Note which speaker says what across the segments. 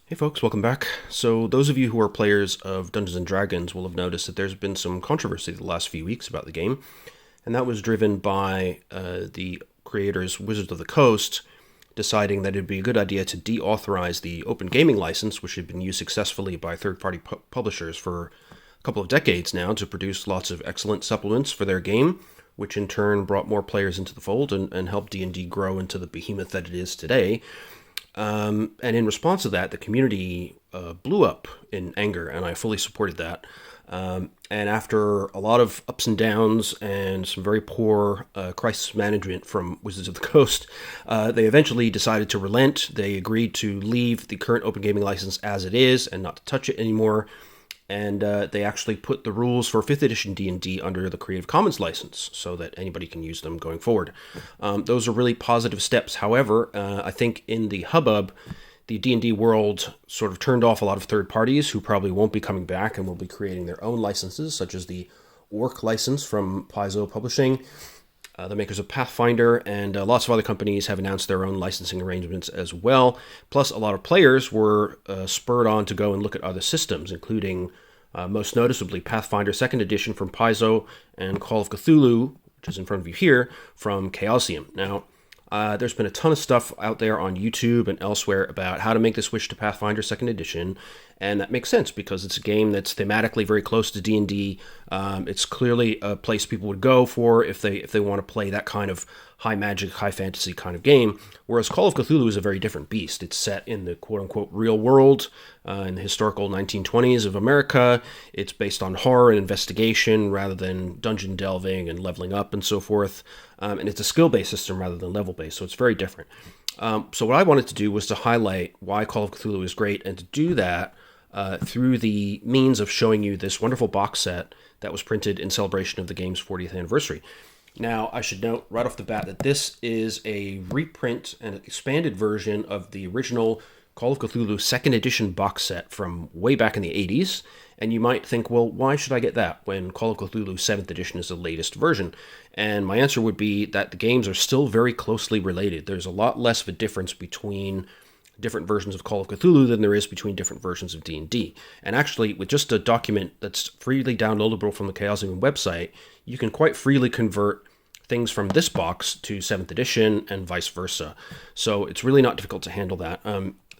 Speaker 1: Hey folks, welcome back. So those of you who are players of Dungeons & Dragons will have noticed that there's been some controversy the last few weeks about the game, and that was driven by the creators, Wizards of the Coast, deciding that it'd be a good idea to deauthorize the open gaming license, which had been used successfully by third-party publishers for a couple of decades now to produce lots of excellent supplements for their game, which in turn brought more players into the fold and helped D&D grow into the behemoth that it is today. And in response to that, the community blew up in anger, and I fully supported that. And after a lot of ups and downs and some very poor crisis management from Wizards of the Coast, they eventually decided to relent. They agreed to leave the current open gaming license as it is and not to touch it anymore. And they actually put the rules for 5th edition D&D under the Creative Commons license so that anybody can use them going forward. Those are really positive steps. However, I think in the hubbub, the D&D world sort of turned off a lot of third parties who probably won't be coming back and will be creating their own licenses, such as the Orc license from Paizo Publishing, the makers of Pathfinder, and lots of other companies have announced their own licensing arrangements as well. Plus, a lot of players were spurred on to go and look at other systems, including, most noticeably, Pathfinder 2nd Edition from Paizo and Call of Cthulhu, which is in front of you here, from Chaosium. Now, there's been a ton of stuff out there on YouTube and elsewhere about how to make the switch to Pathfinder 2nd Edition, and that makes sense because it's a game that's thematically very close to D&D. It's clearly a place people would go for if they want to play that kind of high magic, high fantasy kind of game, whereas Call of Cthulhu is a very different beast. It's set in the quote-unquote real world, in the historical 1920s of America. It's based on horror and investigation rather than dungeon delving and leveling up and so forth, and it's a skill-based system rather than level-based, so it's very different. So what I wanted to do was to highlight why Call of Cthulhu is great, and to do that through the means of showing you this wonderful box set that was printed in celebration of the game's 40th anniversary. Now, I should note right off the bat that this is a reprint and expanded version of the original Call of Cthulhu 2nd Edition box set from way back in the 80s, and you might think, well, why should I get that when Call of Cthulhu 7th Edition is the latest version? And my answer would be that the games are still very closely related. There's a lot less of a difference between different versions of Call of Cthulhu than there is between different versions of D&D. And actually, with just a document that's freely downloadable from the Chaosium website, you can quite freely convert things from this box to 7th edition and vice versa. So it's really not difficult to handle that.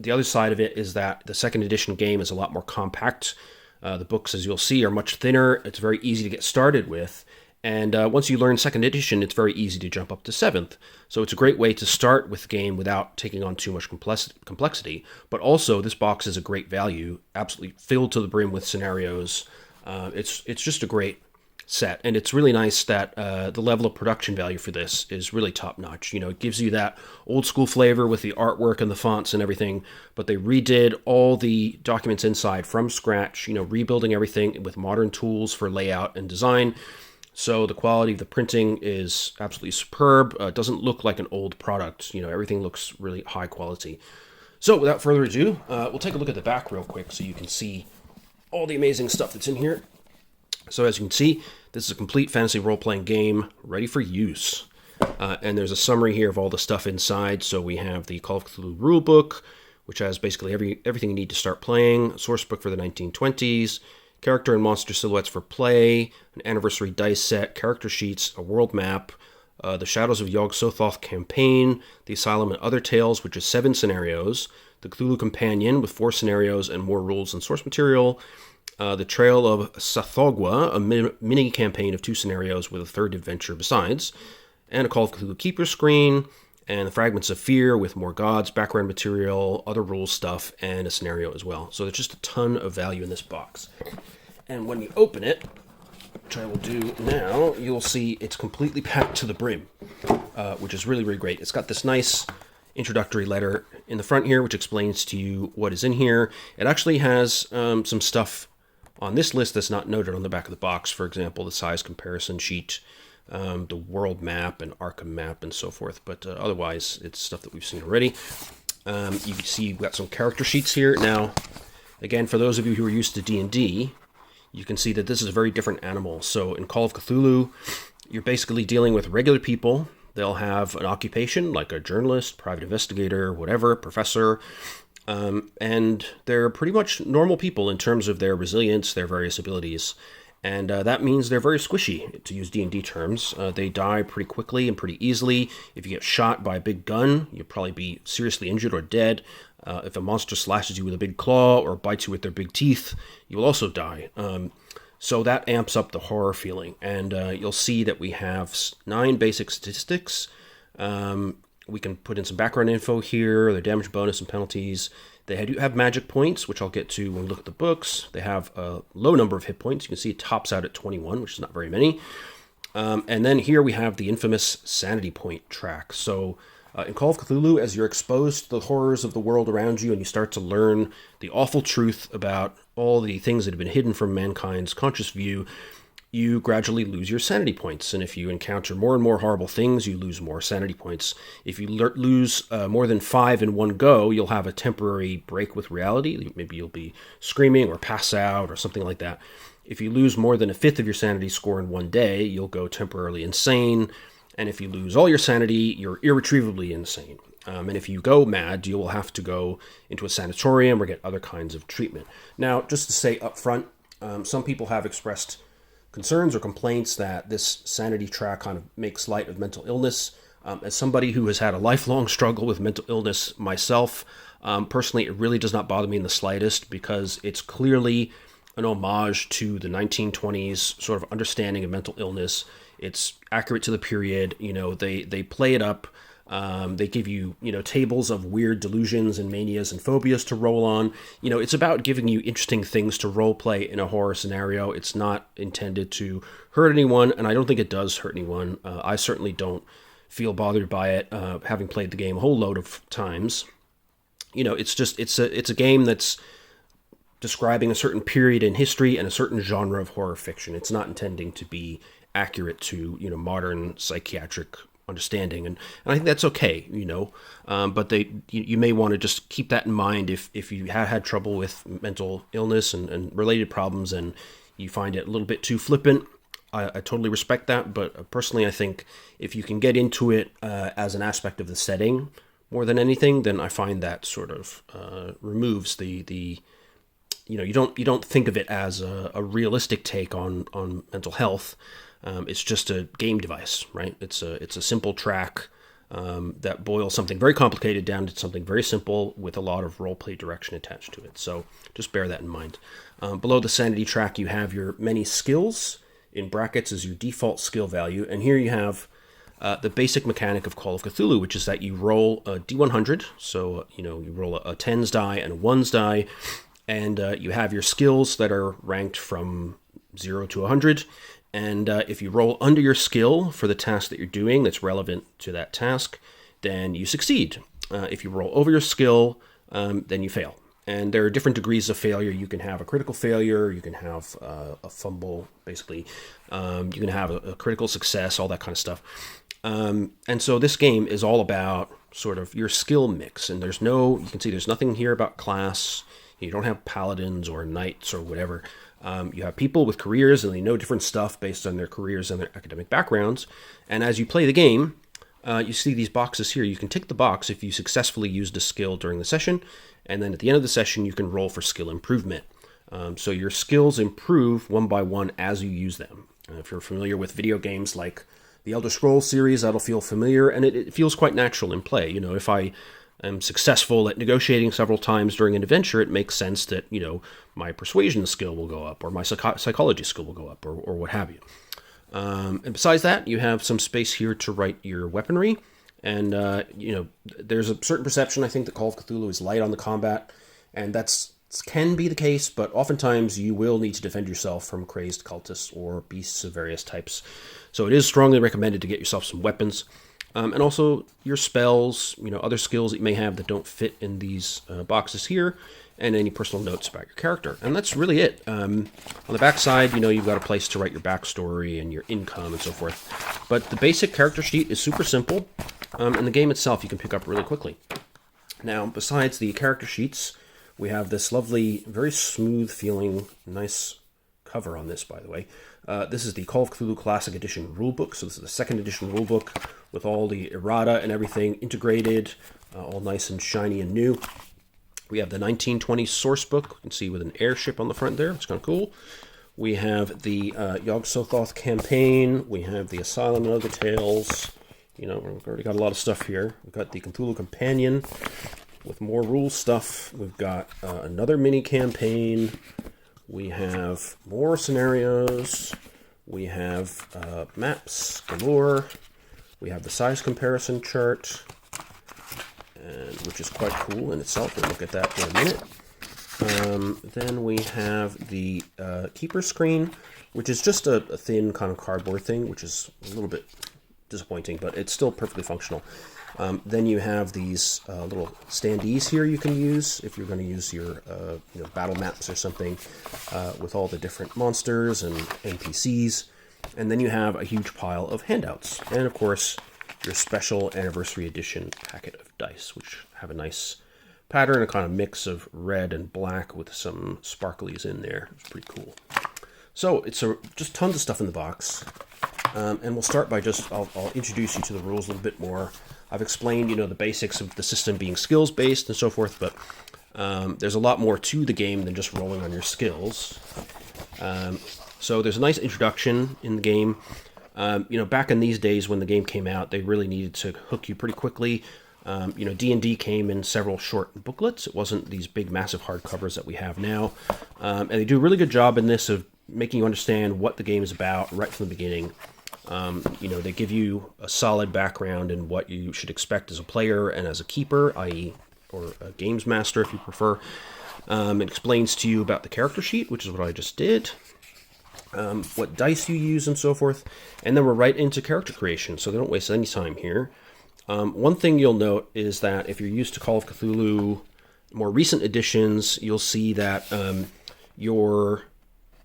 Speaker 1: The other side of it is that the 2nd edition game is a lot more compact. The books, as you'll see, are much thinner. It's very easy to get started with. And once you learn 2nd edition, it's very easy to jump up to 7th. So it's a great way to start with the game without taking on too much complexity. But also, this box is a great value, absolutely filled to the brim with scenarios. It's just a great set, and it's really nice that the level of production value for this is really top-notch. You know, it gives you that old-school flavor with the artwork and the fonts and everything, but they redid all the documents inside from scratch, you know, rebuilding everything with modern tools for layout and design. So the quality of the printing is absolutely superb. It doesn't look like an old product. You know, everything looks really high quality. So without further ado, we'll take a look at the back real quick so you can see all the amazing stuff that's in here. So as you can see, this is a complete fantasy role-playing game ready for use. And there's a summary here of all the stuff inside. So we have the Call of Cthulhu rulebook, which has basically everything you need to start playing, a source book for the 1920s, character and monster silhouettes for play, an anniversary dice set, character sheets, a world map, the Shadows of Yog-Sothoth campaign, the Asylum and Other Tales, which is 7 scenarios, the Cthulhu Companion with 4 scenarios and more rules and source material, the Trail of Sathogwa, a mini campaign of 2 scenarios with a 3rd adventure besides, and a Call of Cthulhu Keeper screen, and the Fragments of Fear with more gods, background material, other rules stuff, and a scenario as well. So there's just a ton of value in this box. And when you open it, which I will do now, you'll see it's completely packed to the brim, which is really, really great. It's got this nice introductory letter in the front here, which explains to you what is in here. It actually has some stuff on this list that's not noted on the back of the box. For example, the size comparison sheet, the world map and Arkham map and so forth. But otherwise, it's stuff that we've seen already. You can see we've got some character sheets here. Now, again, for those of you who are used to D&D, you can see that this is a very different animal. So in Call of Cthulhu, you're basically dealing with regular people. They'll have an occupation like a journalist, private investigator, whatever, professor. And they're pretty much normal people in terms of their resilience, their various abilities. And that means they're very squishy, to use D&D terms. They die pretty quickly and pretty easily. If you get shot by a big gun, you'll probably be seriously injured or dead. If a monster slashes you with a big claw or bites you with their big teeth, you'll also die. So that amps up the horror feeling. And you'll see that we have 9 basic statistics. We can put in some background info here, their damage bonus and penalties. They do have magic points, which I'll get to when we look at the books. They have a low number of hit points. You can see it tops out at 21, which is not very many. And then here we have the infamous sanity point track. So in Call of Cthulhu, as you're exposed to the horrors of the world around you and you start to learn the awful truth about all the things that have been hidden from mankind's conscious view, you gradually lose your sanity points. And if you encounter more and more horrible things, you lose more sanity points. If you lose more than 5 in one go, you'll have a temporary break with reality. Maybe you'll be screaming or pass out or something like that. If you lose more than 1/5 of your sanity score in one day, you'll go temporarily insane. And if you lose all your sanity, you're irretrievably insane. And if you go mad, you will have to go into a sanatorium or get other kinds of treatment. Now, just to say up front, some people have expressed concerns or complaints that this sanity track kind of makes light of mental illness. As somebody who has had a lifelong struggle with mental illness myself, personally, it really does not bother me in the slightest, because it's clearly an homage to the 1920s sort of understanding of mental illness. It's accurate to the period. They play it up. They give you, tables of weird delusions and manias and phobias to roll on. It's about giving you interesting things to role play in a horror scenario. It's not intended to hurt anyone, and I don't think it does hurt anyone. I certainly don't feel bothered by it, having played the game a whole load of times. It's a game that's describing a certain period in history and a certain genre of horror fiction. It's not intending to be accurate to, modern psychiatric understanding, and I think that's okay, but you may want to just keep that in mind if you have had trouble with mental illness and related problems and you find it a little bit too flippant. I totally respect that, but personally I think if you can get into it as an aspect of the setting more than anything, then I find that sort of removes the you don't think of it as a realistic take on mental health. It's just a game device, right? It's a simple track that boils something very complicated down to something very simple with a lot of roleplay direction attached to it. So just bear that in mind. Below the sanity track, you have your many skills. In brackets is your default skill value. And here you have the basic mechanic of Call of Cthulhu, which is that you roll a D100. So, you roll a 10s die and a 1s die. And you have your skills that are ranked from 0 to 100. And if you roll under your skill for the task that you're doing that's relevant to that task, then you succeed. If you roll over your skill, then you fail. And there are different degrees of failure. You can have a critical failure, you can have a fumble, basically. You can have a critical success, all that kind of stuff. And so this game is all about sort of your skill mix. And you can see there's nothing here about class. You don't have paladins or knights or whatever. You have people with careers, and they know different stuff based on their careers and their academic backgrounds. And as you play the game, you see these boxes here. You can tick the box if you successfully used a skill during the session, and then at the end of the session, you can roll for skill improvement. So your skills improve one by one as you use them. If you're familiar with video games like the Elder Scrolls series, that'll feel familiar, and it feels quite natural in play. If I am successful at negotiating several times during an adventure, it makes sense that, my persuasion skill will go up, or my psychology skill will go up, or what have you. And besides that, you have some space here to write your weaponry. And, there's a certain perception, I think, that Call of Cthulhu is light on the combat, and that's can be the case, but oftentimes you will need to defend yourself from crazed cultists or beasts of various types. So it is strongly recommended to get yourself some weapons. And also your spells, other skills that you may have that don't fit in these boxes here, and any personal notes about your character. And that's really it. On the back side, you've got a place to write your backstory and your income and so forth. But the basic character sheet is super simple, and the game itself you can pick up really quickly. Now, besides the character sheets, we have this lovely, very smooth-feeling, nice cover on this, by the way. This is the Call of Cthulhu Classic Edition rulebook. So this is the second edition rulebook with all the errata and everything integrated, all nice and shiny and new. We have the 1920 source book, you can see with an airship on the front there. It's kind of cool. We have the Yog-Sothoth campaign. We have the Asylum and Other Tales. We've already got a lot of stuff here. We've got the Cthulhu Companion with more rule stuff. We've got another mini campaign. We have more scenarios. We have maps galore. We have the size comparison chart, which is quite cool in itself. We'll look at that in a minute. Then we have the keeper screen, which is just a thin kind of cardboard thing, which is a little bit disappointing, but it's still perfectly functional. Then you have these little standees here you can use if you're going to use your battle maps or something with all the different monsters and NPCs. And then you have a huge pile of handouts. And of course, your special anniversary edition packet of dice, which have a nice pattern, a kind of mix of red and black with some sparklies in there. It's pretty cool. So it's just tons of stuff in the box. And we'll start by I'll introduce you to the rules a little bit more. I've explained, the basics of the system being skills-based and so forth, but there's a lot more to the game than just rolling on your skills. So there's a nice introduction in the game. Back in these days when the game came out, they really needed to hook you pretty quickly. D&D came in several short booklets. It wasn't these big, massive hardcovers that we have now. And they do a really good job in this of making you understand what the game is about right from the beginning. They give you a solid background in what you should expect as a player and as a keeper, i.e., or a games master if you prefer. It explains to you about the character sheet, which is what I just did. What dice you use and so forth. And then we're right into character creation, so they don't waste any time here. One thing you'll note is that if you're used to Call of Cthulhu, more recent editions, you'll see that your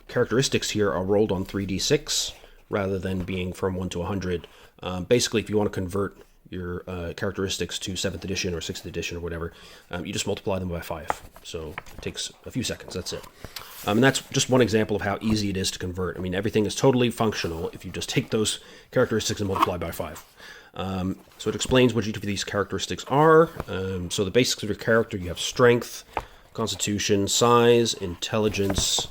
Speaker 1: characteristics here are rolled on 3d6 rather than being from 1 to 100. Basically, if you want to convert your characteristics to 7th edition or 6th edition or whatever, you just multiply them by 5. So it takes a few seconds, that's it. And that's just one example of how easy it is to convert. I mean, everything is totally functional if you just take those characteristics and multiply by 5. So it explains what each of these characteristics are. So the basics of your character, you have strength, constitution, size, intelligence,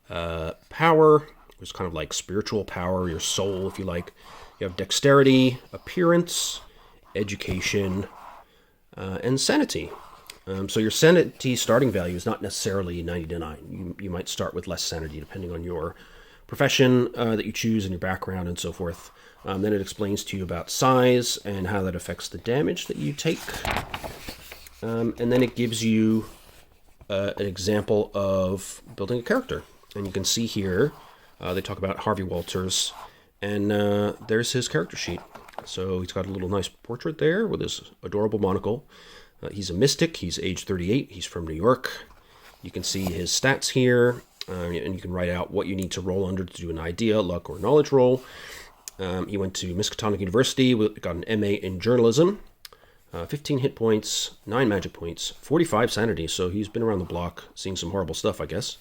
Speaker 1: power, which is kind of like spiritual power, your soul, if you like. You have dexterity, appearance, education, and sanity. So your sanity starting value is not necessarily 90 to 9. You might start with less sanity depending on your profession that you choose and your background and so forth. Then it explains to you about size and how that affects the damage that you take. And then it gives you an example of building a character. And you can see here, they talk about Harvey Walters, and there's his character sheet. So he's got a little nice portrait there with his adorable monocle. He's a mystic. He's age 38. He's from New York. You can see his stats here, and you can write out what you need to roll under to do an idea, luck, or knowledge roll. He went to Miskatonic University, got an MA in journalism, 15 hit points, 9 magic points, 45 sanity, so he's been around the block seeing some horrible stuff, I guess.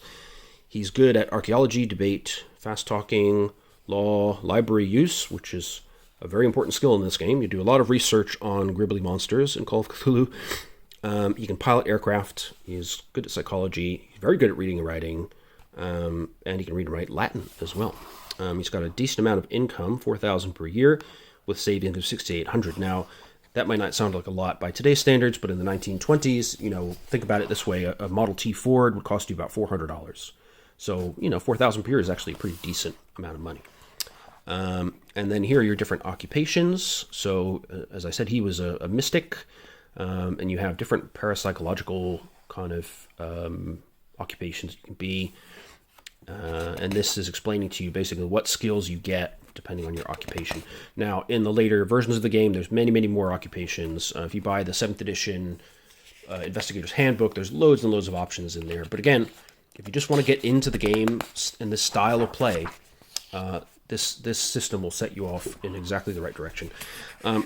Speaker 1: He's good at archaeology, debate, fast talking, law, library use, which is a very important skill in this game. You do a lot of research on gribbly monsters in Call of Cthulhu. He can pilot aircraft. He's good at psychology. He's very good at reading and writing. And he can read and write Latin as well. He's got a decent amount of income, $4,000 per year, with savings of $6,800. Now, that might not sound like a lot by today's standards, but in the 1920s, think about it this way. A Model T Ford would cost you about $400. So, $4,000 per year is actually a pretty decent amount of money. And then here are your different occupations. So, as I said, he was a mystic, and you have different parapsychological kind of occupations you can be. And this is explaining to you basically what skills you get depending on your occupation. Now, in the later versions of the game, there's many, many more occupations. If you buy the 7th edition Investigator's Handbook, there's loads and loads of options in there. But again, if you just want to get into the game and this style of play, this system will set you off in exactly the right direction.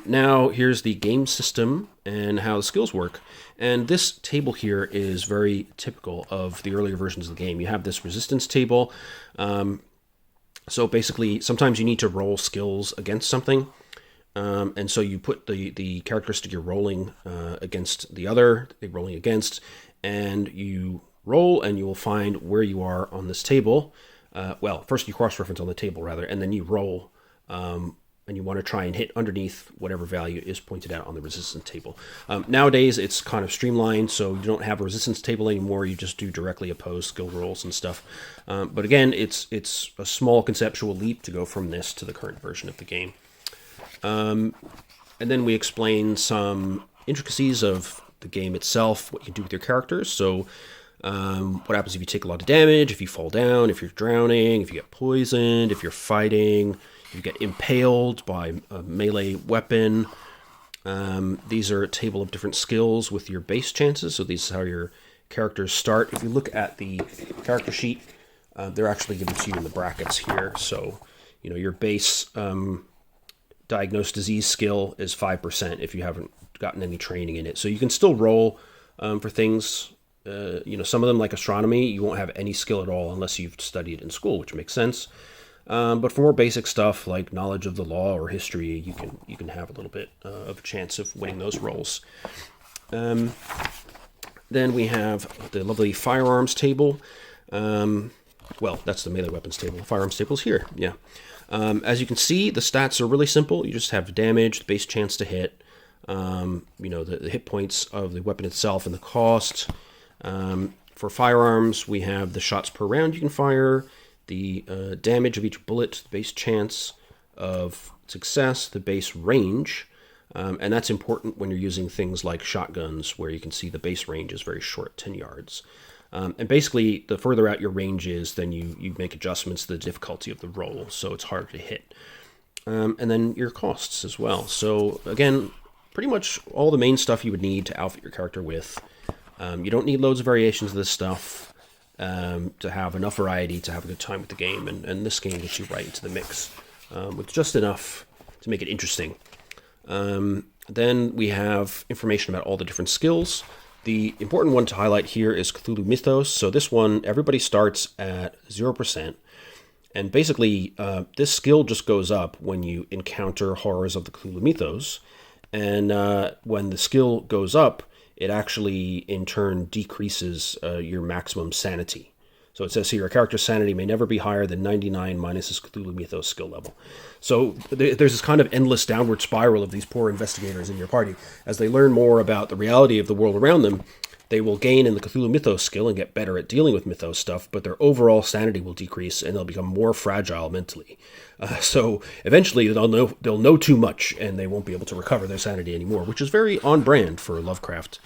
Speaker 1: Now, here's the game system and how the skills work. And this table here is very typical of the earlier versions of the game. You have this resistance table. So basically, sometimes you need to roll skills against something. And so you put the characteristic you're rolling against the other, they're rolling against, and you roll, and you will find where you are on this table. Well, first you cross-reference on the table, rather, and then you roll, and you want to try and hit underneath whatever value is pointed out on the resistance table. Nowadays, it's kind of streamlined, so you don't have a resistance table anymore. You just do directly opposed skill rolls and stuff. But again, it's a small conceptual leap to go from this to the current version of the game. And then we explain some intricacies of the game itself, what you can do with your characters. So what happens if you take a lot of damage, if you fall down, if you're drowning, if you get poisoned, if you're fighting, if you get impaled by a melee weapon. These are a table of different skills with your base chances. So these is how your characters start. If you look at the character sheet, they're actually given to you in the brackets here. So, your base diagnose disease skill is 5% if you haven't gotten any training in it. So you can still roll for things. Some of them, like astronomy, you won't have any skill at all unless you've studied in school, which makes sense. But for more basic stuff like knowledge of the law or history, you can have a little bit of a chance of winning those rolls. Then we have the lovely firearms table. Well, that's the melee weapons table. The firearms table's here. Yeah. As you can see, the stats are really simple. You just have damage, the base chance to hit, the hit points of the weapon itself, and the cost. For firearms, we have the shots per round you can fire, the damage of each bullet, the base chance of success, the base range, and that's important when you're using things like shotguns, where you can see the base range is very short, 10 yards. And basically, the further out your range is, then you make adjustments to the difficulty of the roll, so it's harder to hit. And then your costs as well. So again, pretty much all the main stuff you would need to outfit your character with. You don't need loads of variations of this stuff to have enough variety to have a good time with the game, and this game gets you right into the mix with just enough to make it interesting. Then we have information about all the different skills. The important one to highlight here is Cthulhu Mythos. So this one, everybody starts at 0%. And basically, this skill just goes up when you encounter horrors of the Cthulhu Mythos. And when the skill goes up, it actually, in turn, decreases your maximum sanity. So it says here, a character's sanity may never be higher than 99 minus his Cthulhu Mythos skill level. So there's this kind of endless downward spiral of these poor investigators in your party. As they learn more about the reality of the world around them, they will gain in the Cthulhu Mythos skill and get better at dealing with Mythos stuff, but their overall sanity will decrease and they'll become more fragile mentally. So eventually they'll know too much and they won't be able to recover their sanity anymore, which is very on brand for Lovecraft.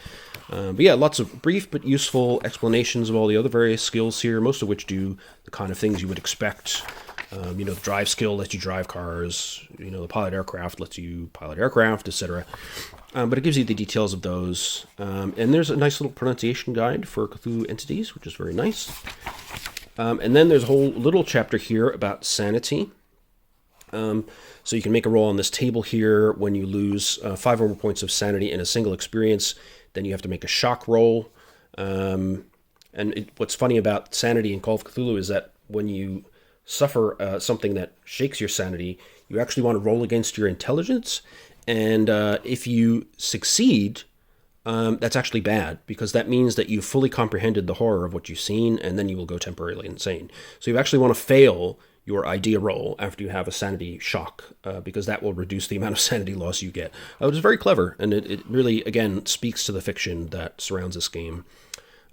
Speaker 1: But yeah, lots of brief but useful explanations of all the other various skills here, most of which do the kind of things you would expect. The drive skill lets you drive cars, the pilot aircraft lets you pilot aircraft, etc. But it gives you the details of those. And there's a nice little pronunciation guide for Cthulhu entities, which is very nice. And then there's a whole little chapter here about sanity. So you can make a roll on this table here. When you lose 5 or more points of sanity in a single experience, then you have to make a shock roll. What's funny about sanity in Call of Cthulhu is that when you suffer something that shakes your sanity, you actually want to roll against your intelligence. And if you succeed, that's actually bad, because that means that you've fully comprehended the horror of what you've seen, and then you will go temporarily insane. So you actually want to fail your idea roll after you have a sanity shock, because that will reduce the amount of sanity loss you get. Which is very clever, and it really, again, speaks to the fiction that surrounds this game.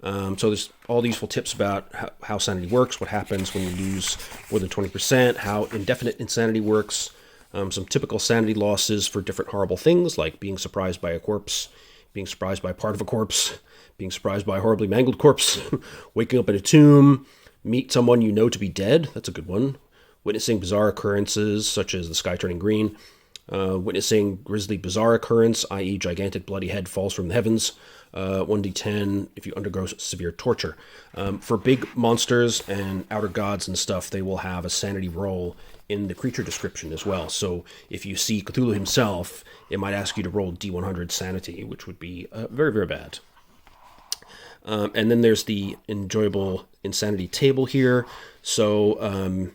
Speaker 1: So there's all these useful tips about how sanity works, what happens when you lose more than 20%, how indefinite insanity works, some typical sanity losses for different horrible things, like being surprised by a corpse, being surprised by part of a corpse, being surprised by a horribly mangled corpse, waking up in a tomb, meet someone you know to be dead, that's a good one, witnessing bizarre occurrences such as the sky turning green, witnessing grisly bizarre occurrence, i.e. gigantic bloody head falls from the heavens, 1d10 if you undergo severe torture. For big monsters and outer gods and stuff, they will have a sanity roll in the creature description as well. So if you see Cthulhu himself, it might ask you to roll D100 sanity, which would be very, very bad. And then there's the enjoyable insanity table here. So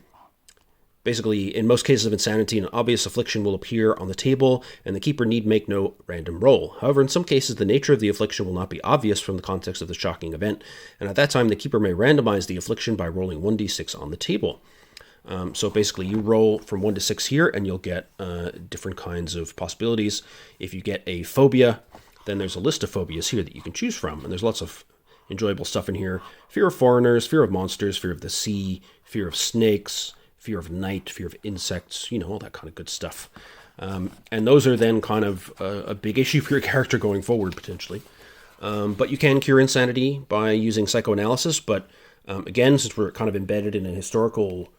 Speaker 1: Basically, in most cases of insanity, an obvious affliction will appear on the table, and the keeper need make no random roll. However, in some cases, the nature of the affliction will not be obvious from the context of the shocking event, and at that time, the keeper may randomize the affliction by rolling 1d6 on the table. So basically, you roll from 1 to 6 here, and you'll get different kinds of possibilities. If you get a phobia, then there's a list of phobias here that you can choose from, and there's lots of enjoyable stuff in here. Fear of foreigners, fear of monsters, fear of the sea, fear of snakes, fear of night, fear of insects, all that kind of good stuff. And those are then kind of a big issue for your character going forward, potentially. But you can cure insanity by using psychoanalysis, but again, since we're kind of embedded in a historical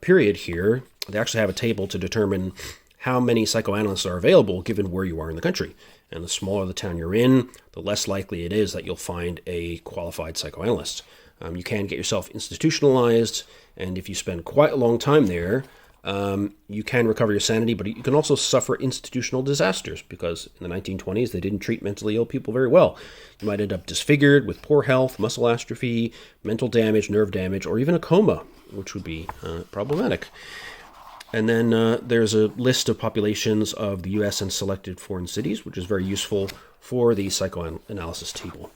Speaker 1: period here, they actually have a table to determine how many psychoanalysts are available given where you are in the country. And the smaller the town you're in, the less likely it is that you'll find a qualified psychoanalyst. You can get yourself institutionalized, and if you spend quite a long time there, you can recover your sanity, but you can also suffer institutional disasters, because in the 1920s, they didn't treat mentally ill people very well. You might end up disfigured with poor health, muscle atrophy, mental damage, nerve damage, or even a coma, which would be problematic. And then there's a list of populations of the U.S. and selected foreign cities, which is very useful for the psychoanalysis table.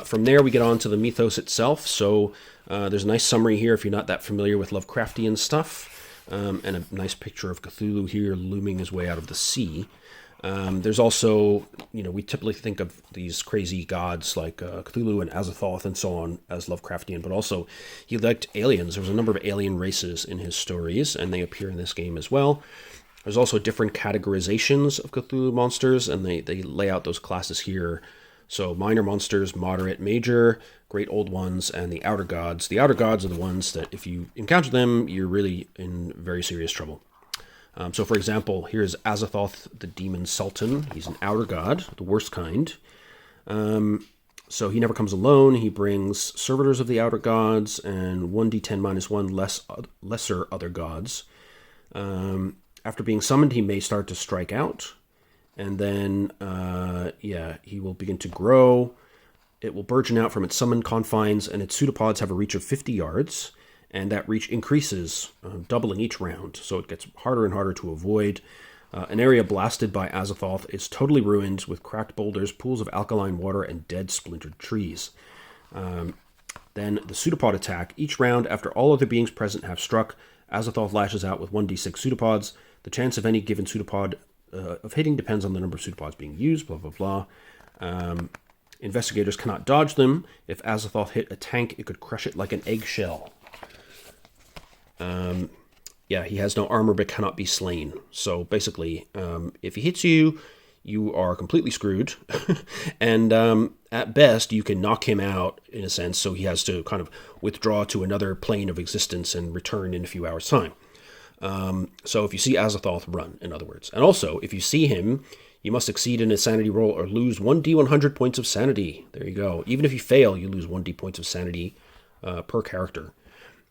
Speaker 1: From there, we get on to the mythos itself. So there's a nice summary here if you're not that familiar with Lovecraftian stuff, and a nice picture of Cthulhu here looming his way out of the sea. There's also, we typically think of these crazy gods like Cthulhu and Azathoth and so on as Lovecraftian, but also he liked aliens. There's a number of alien races in his stories, and they appear in this game as well. There's also different categorizations of Cthulhu monsters, and they lay out those classes here. So minor monsters, moderate, major, great old ones, and the outer gods. The outer gods are the ones that if you encounter them, you're really in very serious trouble. So for example, here's Azathoth, the demon sultan. He's an outer god, the worst kind. So he never comes alone. He brings servitors of the outer gods and 1d10 minus 1 lesser other gods. After being summoned, he may start to strike out. And then, he will begin to grow. It will burgeon out from its summoned confines, and its pseudopods have a reach of 50 yards, and that reach increases, doubling each round, so it gets harder and harder to avoid. An area blasted by Azathoth is totally ruined, with cracked boulders, pools of alkaline water, and dead splintered trees. Then the pseudopod attack. Each round, after all other beings present have struck, Azathoth lashes out with 1d6 pseudopods. The chance of any given pseudopod of hitting depends on the number of pseudopods being used, blah, blah, blah. Investigators cannot dodge them. If Azathoth hit a tank, it could crush it like an eggshell. He has no armor but cannot be slain. So basically, if he hits you, you are completely screwed. And at best, you can knock him out, in a sense, so he has to kind of withdraw to another plane of existence and return in a few hours' time. So if you see Azathoth, run, in other words. And also, if you see him, you must succeed in a sanity roll or lose 1d100 points of sanity. There you go. Even if you fail, you lose 1d points of sanity per character.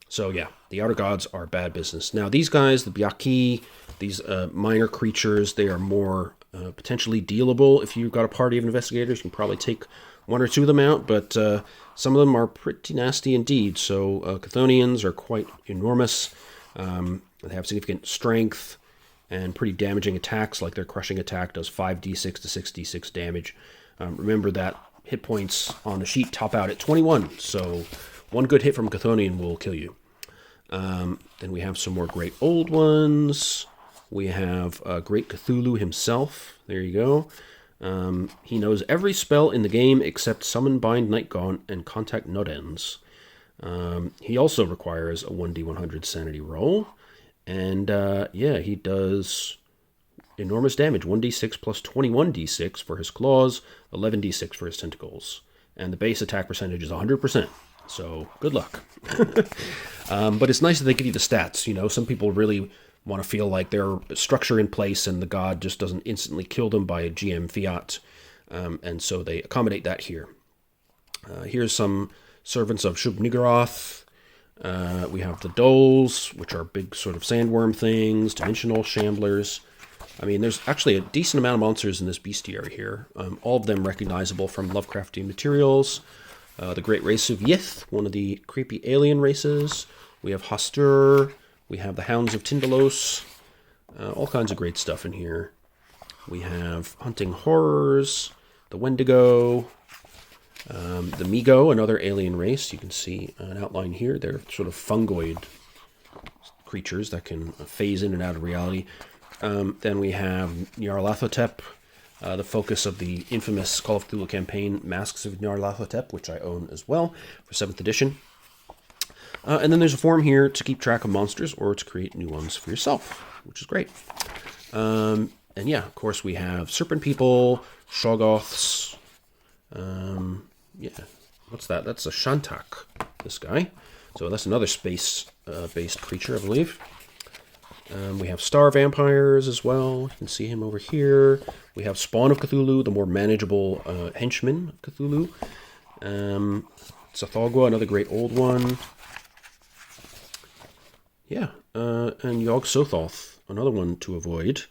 Speaker 1: So yeah, the outer gods are bad business. Now these guys, the Byaki, these minor creatures, they are more potentially dealable. If you've got a party of investigators, you can probably take one or two of them out, but some of them are pretty nasty indeed. So Chthonians are quite enormous. They have significant strength and pretty damaging attacks, like their crushing attack does 5d6 to 6d6 damage. Remember that hit points on the sheet top out at 21, so one good hit from Chthonian will kill you. Then we have some more great old ones. We have Great Cthulhu himself. There you go. He knows every spell in the game except Summon, Bind, Night Gaunt, and Contact Nodens. He also requires a 1d100 sanity roll. And he does enormous damage. 1d6 plus 21d6 for his claws, 11d6 for his tentacles. And the base attack percentage is 100%. So good luck. But it's nice that they give you the stats. Some people really want to feel like there's a structure in place and the god just doesn't instantly kill them by a GM fiat. And so they accommodate that here. Here's some servants of Shub-Niggurath. We have the Doles, which are big sort of sandworm things, dimensional shamblers. I mean, there's actually a decent amount of monsters in this bestiary here. All of them recognizable from Lovecraftian materials. The Great Race of Yith, one of the creepy alien races. We have Hostur. We have the Hounds of Tindalos. All kinds of great stuff in here. We have Hunting Horrors, the Wendigo, the Migo, another alien race. You can see an outline here. They're sort of fungoid creatures that can phase in and out of reality. Then we have Nyarlathotep, the focus of the infamous Call of Cthulhu campaign, Masks of Nyarlathotep, which I own as well for 7th edition. And then there's a form here to keep track of monsters or to create new ones for yourself, which is great. And yeah, of course, we have Serpent People, Shoggoths. Yeah, what's that? That's a Shantak, this guy. So that's another space-based creature, I believe. We have Star Vampires as well. You can see him over here. We have Spawn of Cthulhu, the more manageable henchman of Cthulhu. Tsathoggua, another great old one. Yeah, and Yog-Sothoth, another one to avoid.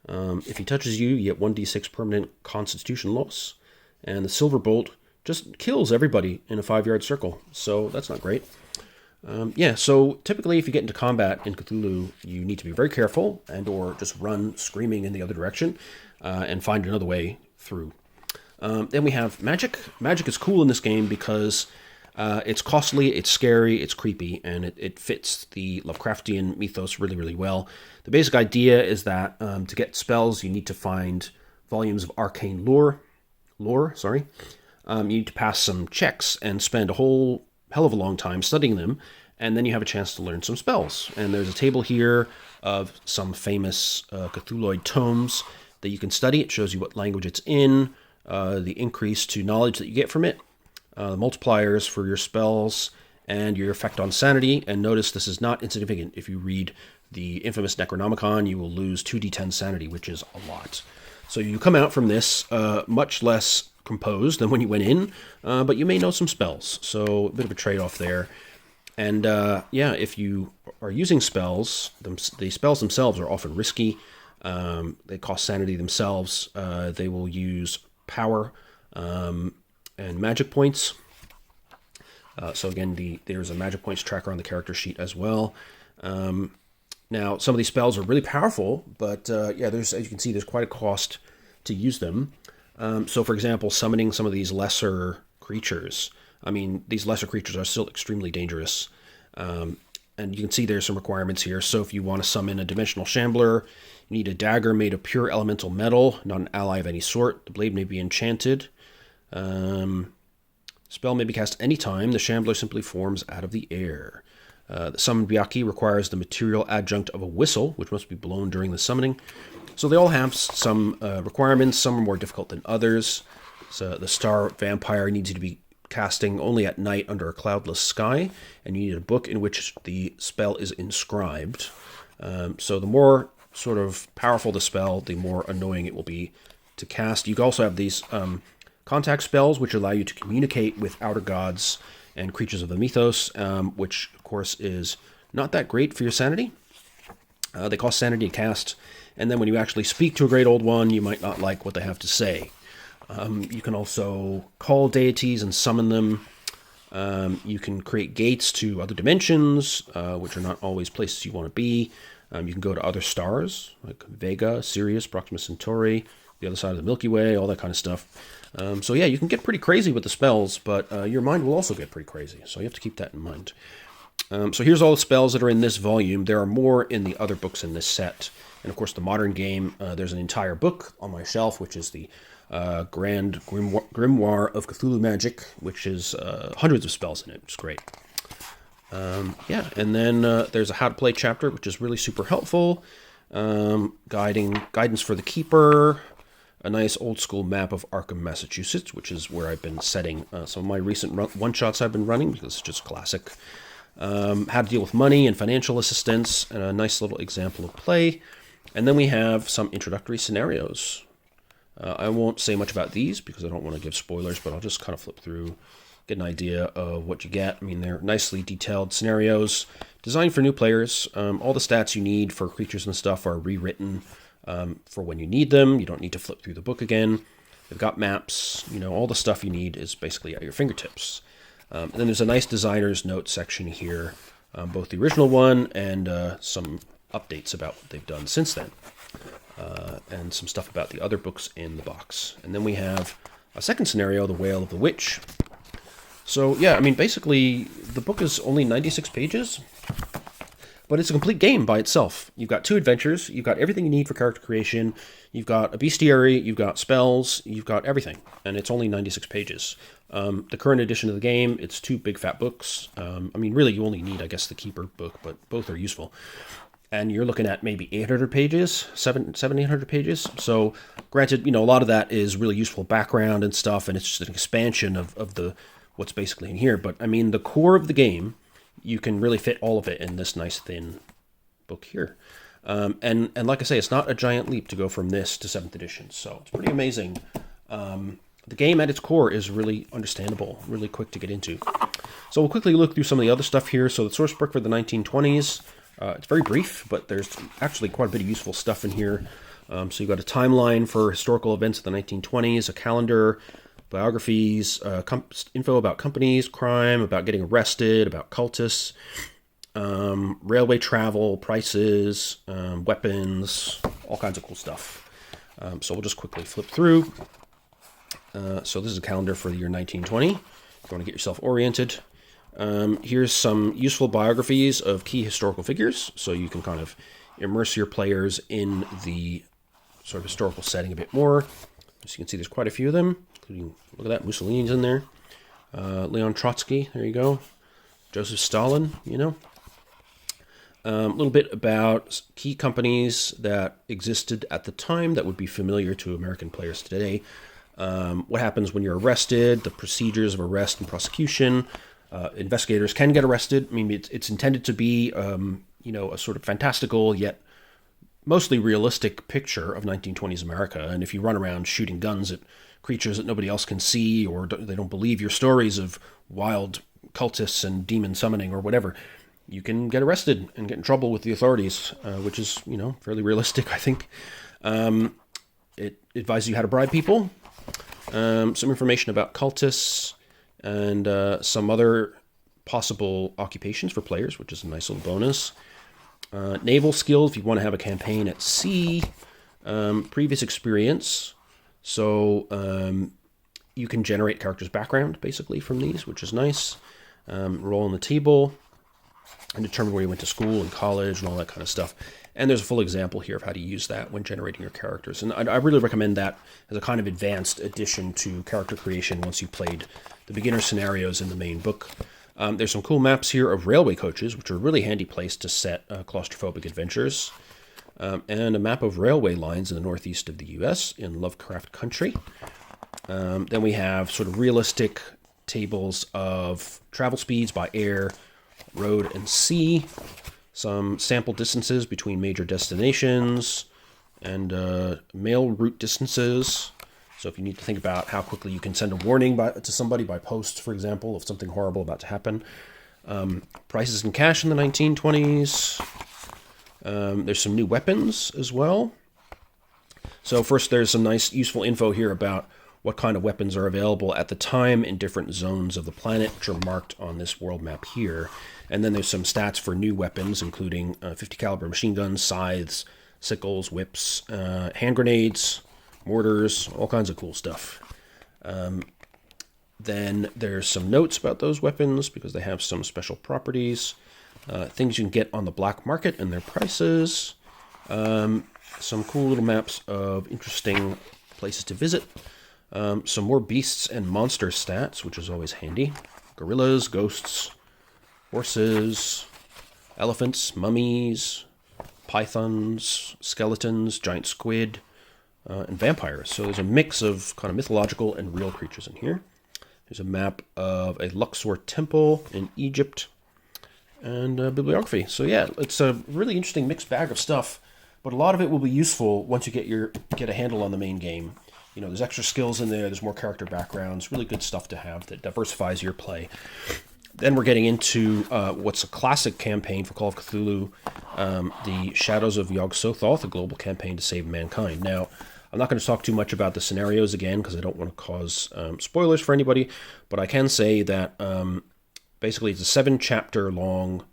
Speaker 1: If he touches you, you get 1d6 permanent constitution loss. And the Silver Bolt just kills everybody in a 5-yard circle. So that's not great. Yeah, so typically if you get into combat in Cthulhu, you need to be very careful and or just run screaming in the other direction and find another way through. Then we have magic. Magic is cool in this game because it's costly, it's scary, it's creepy, and it fits the Lovecraftian mythos really, really well. The basic idea is that to get spells, you need to find volumes of arcane lore. You need to pass some checks and spend a whole hell of a long time studying them, and then you have a chance to learn some spells. And there's a table here of some famous Cthulhuid tomes that you can study. It shows you what language it's in, the increase to knowledge that you get from it, the multipliers for your spells, and your effect on sanity. And notice this is not insignificant. If you read the infamous Necronomicon, you will lose 2d10 sanity, which is a lot. So you come out from this much less composed than when you went in, but you may know some spells, so a bit of a trade-off there. And yeah, if you are using spells, the spells themselves are often risky. They cost sanity themselves. They will use power and magic points. So again, there's a magic points tracker on the character sheet as well. Now, some of these spells are really powerful, but yeah, as you can see, there's quite a cost to use them. So, for example, summoning some of these lesser creatures. I mean, these lesser creatures are still extremely dangerous. And you can see there's some requirements here. So if you want to summon a dimensional shambler, you need a dagger made of pure elemental metal, not an ally of any sort. The blade may be enchanted. Spell may be cast any time. The shambler simply forms out of the air. The summoned Byaki requires the material adjunct of a whistle, which must be blown during the summoning. So they all have some requirements. Some are more difficult than others. So the Star Vampire needs you to be casting only at night under a cloudless sky, and you need a book in which the spell is inscribed. So the more sort of powerful the spell, the more annoying it will be to cast. You also have these contact spells, which allow you to communicate with outer gods and creatures of the mythos, which, of course, is not that great for your sanity. They cost sanity to cast, and then when you actually speak to a great old one, you might not like what they have to say. You can also call deities and summon them. You can create gates to other dimensions, which are not always places you want to be. You can go to other stars, like Vega, Sirius, Proxima Centauri, the other side of the Milky Way, all that kind of stuff. So yeah, you can get pretty crazy with the spells, but your mind will also get pretty crazy, so you have to keep that in mind. So here's all the spells that are in this volume. There are more in the other books in this set. And of course, the modern game, there's an entire book on my shelf, which is the Grand Grimoire of Cthulhu Magic, which is hundreds of spells in it, which is great. Yeah, and then there's a how to play chapter, which is really super helpful. Guidance for the Keeper, a nice old school map of Arkham, Massachusetts, which is where I've been setting some of my recent one-shots I've been running, because it's just classic. How to deal with money and financial assistance, and a nice little example of play. And then we have some introductory scenarios. I won't say much about these because I don't want to give spoilers, but I'll just kind of flip through, get an idea of what you get. I mean, they're nicely detailed scenarios designed for new players. All the stats you need for creatures and stuff are rewritten for when you need them. You don't need to flip through the book again. They've got maps. You know, all the stuff you need is basically at your fingertips. And then there's a nice designer's note section here both the original one and some updates about what they've done since then, and some stuff about the other books in the box. And then we have a second scenario, The Wail of the Witch. So yeah, I mean, basically the book is only 96 pages, but it's a complete game by itself. You've got 2 adventures, you've got everything you need for character creation, you've got a bestiary, you've got spells, you've got everything, and it's only 96 pages. The current edition of the game, it's 2 big fat books. I mean, really, you only need, I guess, the Keeper book, but both are useful. And you're looking at maybe 800 pages, 800 pages. So, granted, a lot of that is really useful background and stuff, and it's just an expansion of the what's basically in here. But, I mean, the core of the game, you can really fit all of it in this nice thin book here. And like I say, it's not a giant leap to go from this to 7th edition. So it's pretty amazing. The game at its core is really understandable, really quick to get into. So we'll quickly look through some of the other stuff here. So the source book for the 1920s, it's very brief, but there's actually quite a bit of useful stuff in here. So you've got a timeline for historical events of the 1920s, a calendar, biographies, info about companies, crime, about getting arrested, about cultists, railway travel, prices, weapons, all kinds of cool stuff. So we'll just quickly flip through. So this is a calendar for the year 1920. If you want to get yourself oriented. Here's some useful biographies of key historical figures, so you can kind of immerse your players in the sort of historical setting a bit more. As you can see, there's quite a few of them, including, look at that, Mussolini's in there. Leon Trotsky, there you go. Joseph Stalin, A little bit about key companies that existed at the time that would be familiar to American players today. What happens when you're arrested, the procedures of arrest and prosecution. Investigators can get arrested. I mean, it's intended to be, a sort of fantastical yet mostly realistic picture of 1920s America. And if you run around shooting guns at creatures that nobody else can see, or they don't believe your stories of wild cultists and demon summoning or whatever, you can get arrested and get in trouble with the authorities, which is, fairly realistic, I think. It advises you how to bribe people. Some information about cultists and some other possible occupations for players, which is a nice little bonus. Naval skills, if you want to have a campaign at sea. Previous experience. So you can generate characters' background, basically, from these, which is nice. Roll on the table and determine where you went to school and college and all that kind of stuff. And there's a full example here of how to use that when generating your characters. And I really recommend that as a kind of advanced addition to character creation once you've played the beginner scenarios in the main book. There's some cool maps here of railway coaches, which are a really handy place to set claustrophobic adventures. And a map of railway lines in the northeast of the U.S. in Lovecraft Country. Then we have sort of realistic tables of travel speeds by air, road, and sea. Some sample distances between major destinations, and mail route distances. So if you need to think about how quickly you can send a warning to somebody by post, for example, of something horrible about to happen. Prices in cash in the 1920s. There's some new weapons as well. So first, there's some nice, useful info here about what kind of weapons are available at the time in different zones of the planet, which are marked on this world map here. And then there's some stats for new weapons, including 50 caliber machine guns, scythes, sickles, whips, hand grenades, mortars, all kinds of cool stuff. Then there's some notes about those weapons because they have some special properties. Things you can get on the black market and their prices. Some cool little maps of interesting places to visit. Some more beasts and monster stats, which is always handy. Gorillas, ghosts, horses, elephants, mummies, pythons, skeletons, giant squid, and vampires. So there's a mix of kind of mythological and real creatures in here. There's a map of a Luxor temple in Egypt, and bibliography. So yeah, it's a really interesting mixed bag of stuff, but a lot of it will be useful once you get a handle on the main game. There's extra skills in there, there's more character backgrounds, really good stuff to have that diversifies your play. Then we're getting into what's a classic campaign for Call of Cthulhu, the Shadows of Yog-Sothoth, a global campaign to save mankind. Now, I'm not going to talk too much about the scenarios again because I don't want to cause spoilers for anybody, but I can say that basically it's a 7-chapter long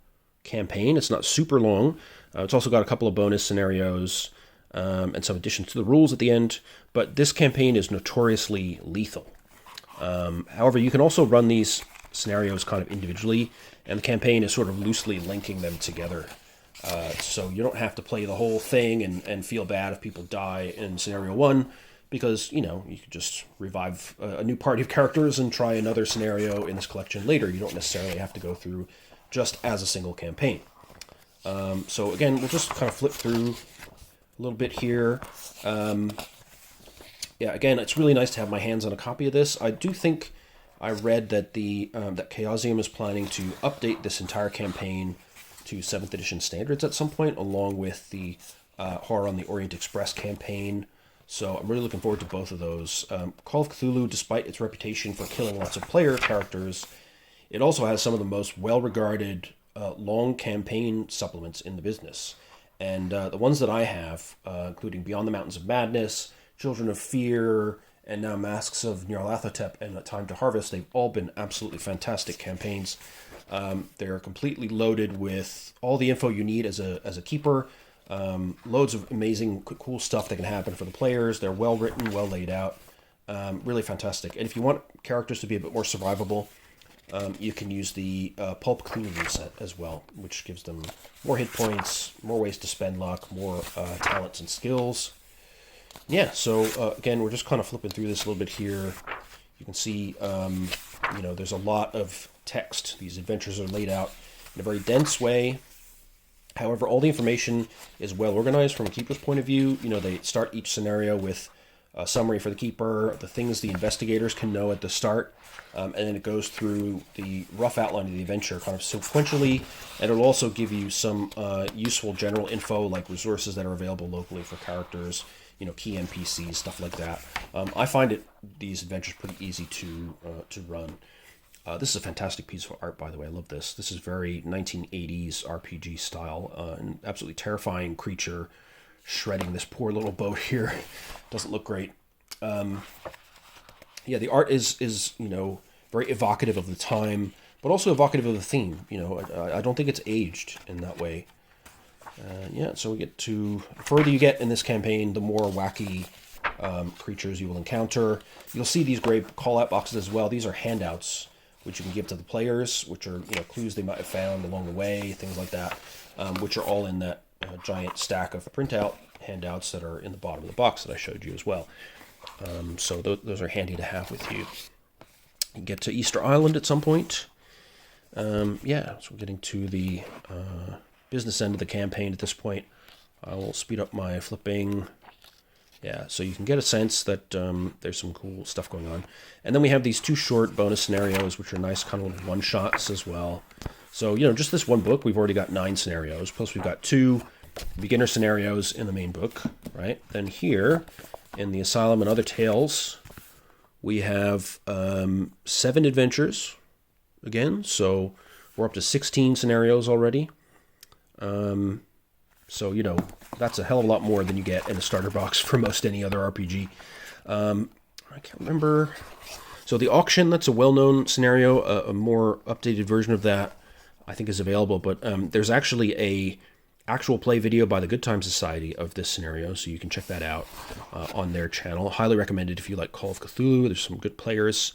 Speaker 1: campaign. It's not super long. It's also got a couple of bonus scenarios and some additions to the rules at the end. But this campaign is notoriously lethal. However, you can also run these scenarios kind of individually, and the campaign is sort of loosely linking them together. So you don't have to play the whole thing and feel bad if people die in scenario 1, because, you could just revive a new party of characters and try another scenario in this collection later. You don't necessarily have to go through just as a single campaign. So again, we'll just kind of flip through a little bit here. Again, it's really nice to have my hands on a copy of this. I do think I read that that Chaosium is planning to update this entire campaign to 7th edition standards at some point, along with the Horror on the Orient Express campaign. So I'm really looking forward to both of those. Call of Cthulhu, despite its reputation for killing lots of player characters, it also has some of the most well-regarded long campaign supplements in the business. And the ones that I have, including Beyond the Mountains of Madness, Children of Fear, and now Masks of Nyarlathotep and A Time to Harvest, they've all been absolutely fantastic campaigns. They're completely loaded with all the info you need as a keeper. Loads of amazing, cool stuff that can happen for the players. They're well written, well laid out. Really fantastic. And if you want characters to be a bit more survivable, you can use the Pulp Cthulhu set as well, which gives them more hit points, more ways to spend luck, more talents and skills. Yeah, so again, we're just kind of flipping through this a little bit here. You can see, there's a lot of text. These adventures are laid out in a very dense way. However, all the information is well organized from a keeper's point of view. They start each scenario with a summary for the keeper, the things the investigators can know at the start, and then it goes through the rough outline of the adventure kind of sequentially, and it'll also give you some useful general info like resources that are available locally for characters, key NPCs, stuff like that. I find these adventures pretty easy to run. This is a fantastic piece of art, by the way. I love this. This is very 1980s RPG style. An absolutely terrifying creature shredding this poor little boat here. Doesn't look great. The art is very evocative of the time, but also evocative of the theme. I don't think it's aged in that way. So we get to, the further you get in this campaign, the more wacky creatures you will encounter. You'll see these gray call-out boxes as well. These are handouts which you can give to the players, which are clues they might have found along the way, things like that, which are all in that giant stack of printout handouts that are in the bottom of the box that I showed you as well. So those are handy to have with you. You get to Easter Island at some point. So we're getting to the business end of the campaign at this point. I will speed up my flipping. So you can get a sense that there's some cool stuff going on. And then we have these 2 short bonus scenarios, which are nice kind of one-shots as well. So, just this one book, we've already got 9 scenarios, plus we've got 2 beginner scenarios in the main book, right? Then here, in the Asylum and Other Tales, we have 7 adventures, again, so we're up to 16 scenarios already. So, that's a hell of a lot more than you get in a starter box for most any other RPG. I can't remember. So the auction, that's a well-known scenario. A more updated version of that, I think, is available. But there's actually a actual play video by the Good Time Society of this scenario, so you can check that out on their channel. Highly recommended if you like Call of Cthulhu. There's some good players.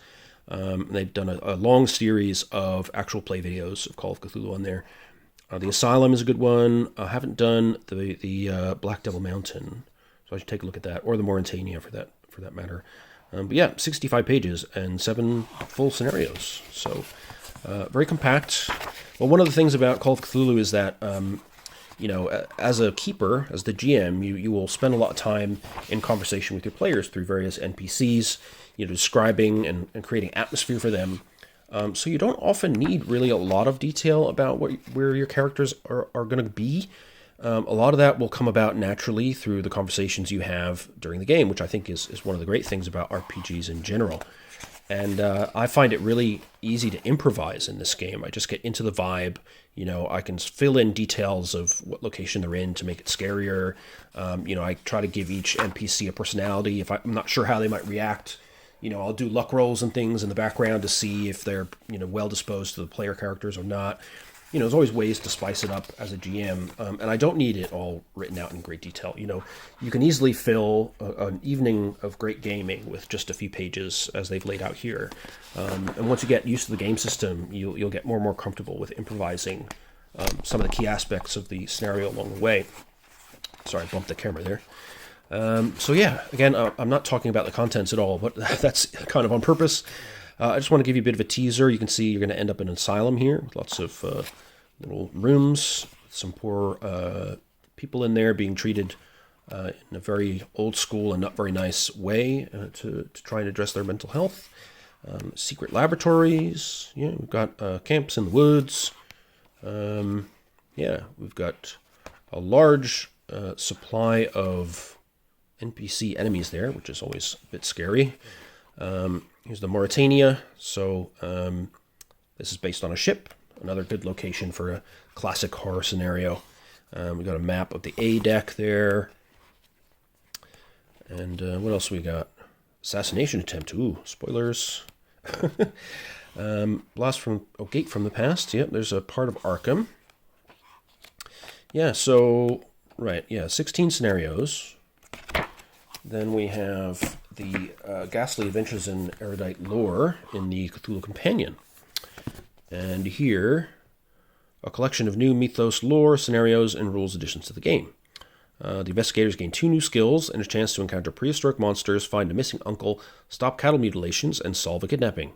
Speaker 1: They've done a long series of actual play videos of Call of Cthulhu on there. The Asylum is a good one. I haven't done the Black Devil Mountain, so I should take a look at that, or the Mauritania for that matter. But 65 pages and 7 full scenarios, so very compact. Well, one of the things about Call of Cthulhu is that as a keeper, as the GM, you will spend a lot of time in conversation with your players through various NPCs, describing and creating atmosphere for them. So you don't often need really a lot of detail about where your characters are going to be. A lot of that will come about naturally through the conversations you have during the game, which I think is one of the great things about RPGs in general. And I find it really easy to improvise in this game. I just get into the vibe. I can fill in details of what location they're in to make it scarier. I try to give each NPC a personality. If I'm not sure how they might react, I'll do luck rolls and things in the background to see if they're, well disposed to the player characters or not. there's always ways to spice it up as a GM, and I don't need it all written out in great detail. You can easily fill an evening of great gaming with just a few pages as they've laid out here. And once you get used to the game system, you'll get more and more comfortable with improvising some of the key aspects of the scenario along the way. Sorry, I bumped the camera there. So yeah, again, I'm not talking about the contents at all, but that's kind of on purpose. I just want to give you a bit of a teaser. You can see you're going to end up in an asylum here with lots of little rooms, some poor people in there being treated in a very old school and not very nice way to try and address their mental health. Secret laboratories. Yeah, we've got camps in the woods. We've got a large supply of NPC enemies there, which is always a bit scary. Here's the Mauritania. So this is based on a ship. Another good location for a classic horror scenario. We got a map of the A deck there. And what else we got? Assassination attempt. Ooh, spoilers. Blast from Gate from the Past. Yep, there's a part of Arkham. Yeah, so, right, yeah, 16 scenarios. Then we have the Ghastly Adventures in Erudite Lore in the Cthulhu Companion. And here, a collection of new mythos lore, scenarios, and rules additions to the game. The investigators gain 2 new skills and a chance to encounter prehistoric monsters, find a missing uncle, stop cattle mutilations, and solve a kidnapping.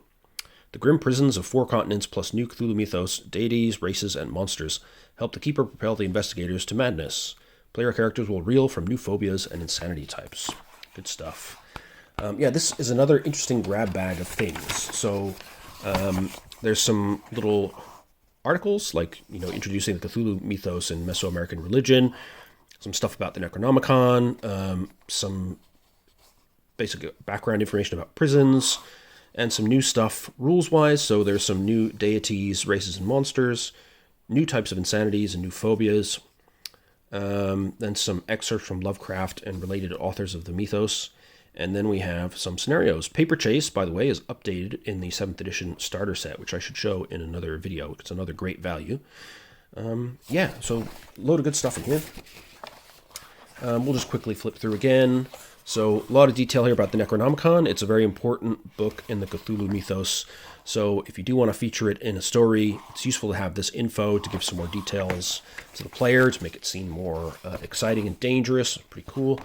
Speaker 1: The grim prisons of 4 continents plus new Cthulhu mythos, deities, races, and monsters help the Keeper propel the investigators to madness. Player characters will reel from new phobias and insanity types. Good stuff. This is another interesting grab bag of things. So there's some little articles, like, introducing the Cthulhu mythos in Mesoamerican religion, some stuff about the Necronomicon, some basic background information about prisons, and some new stuff rules-wise. So there's some new deities, races, and monsters, new types of insanities and new phobias, then some excerpts from Lovecraft and related authors of the mythos, and then we have some scenarios. Paper Chase, by the way, is updated in the 7th edition starter set, which I should show in another video. It's another great value. So a load of good stuff in here. We'll just quickly flip through again. So a lot of detail here about the Necronomicon. It's a very important book in the Cthulhu mythos. So if you do want to feature it in a story, it's useful to have this info to give some more details to the player, to make it seem more exciting and dangerous. Pretty cool.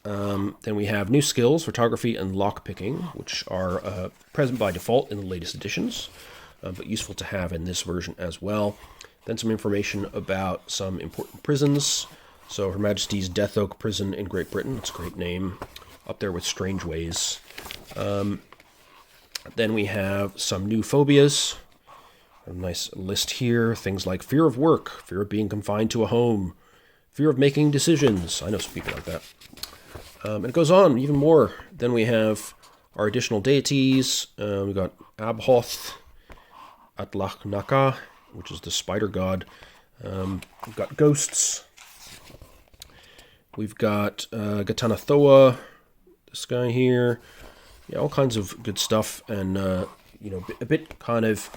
Speaker 1: Then we have new skills, photography and lockpicking, which are present by default in the latest editions, but useful to have in this version as well. Then some information about some important prisons. So Her Majesty's Death Oak Prison in Great Britain. It's a great name, up there with Strange Ways. Then we have some new phobias. A nice list here. Things like fear of work, fear of being confined to a home, fear of making decisions. I know some people like that. And it goes on even more. Then we have our additional deities. We've got Abhoth, Atlach-Naka, which is the spider god. We've got ghosts. We've got Gatanathoa, this guy here. Yeah, all kinds of good stuff, and a bit kind of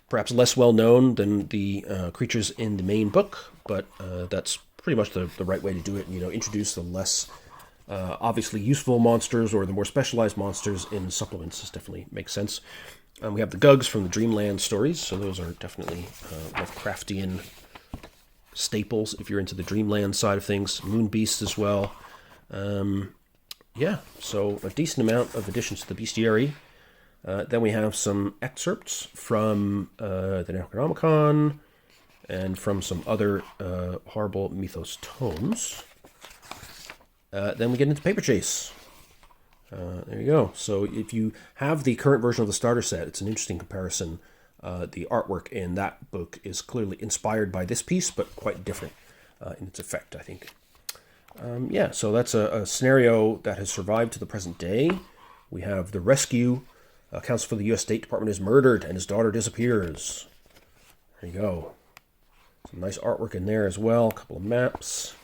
Speaker 1: perhaps less well known than the creatures in the main book, but that's pretty much the right way to do it. Introduce the less obviously useful monsters or the more specialized monsters in supplements. This definitely makes sense. We have the Gugs from the Dreamland stories, so those are definitely Lovecraftian staples if you're into the Dreamland side of things. Moon Beasts as well. So a decent amount of additions to the bestiary. Then we have some excerpts from the Necronomicon and from some other horrible mythos tomes. Then we get into Paper Chase. There you go. So if you have the current version of the starter set, it's an interesting comparison. The artwork in that book is clearly inspired by this piece, but quite different in its effect, I think. So that's a scenario that has survived to the present day. We have the rescue. Counsel for the U.S. State Department is murdered and his daughter disappears. There you go. Some nice artwork in there as well. A couple of maps.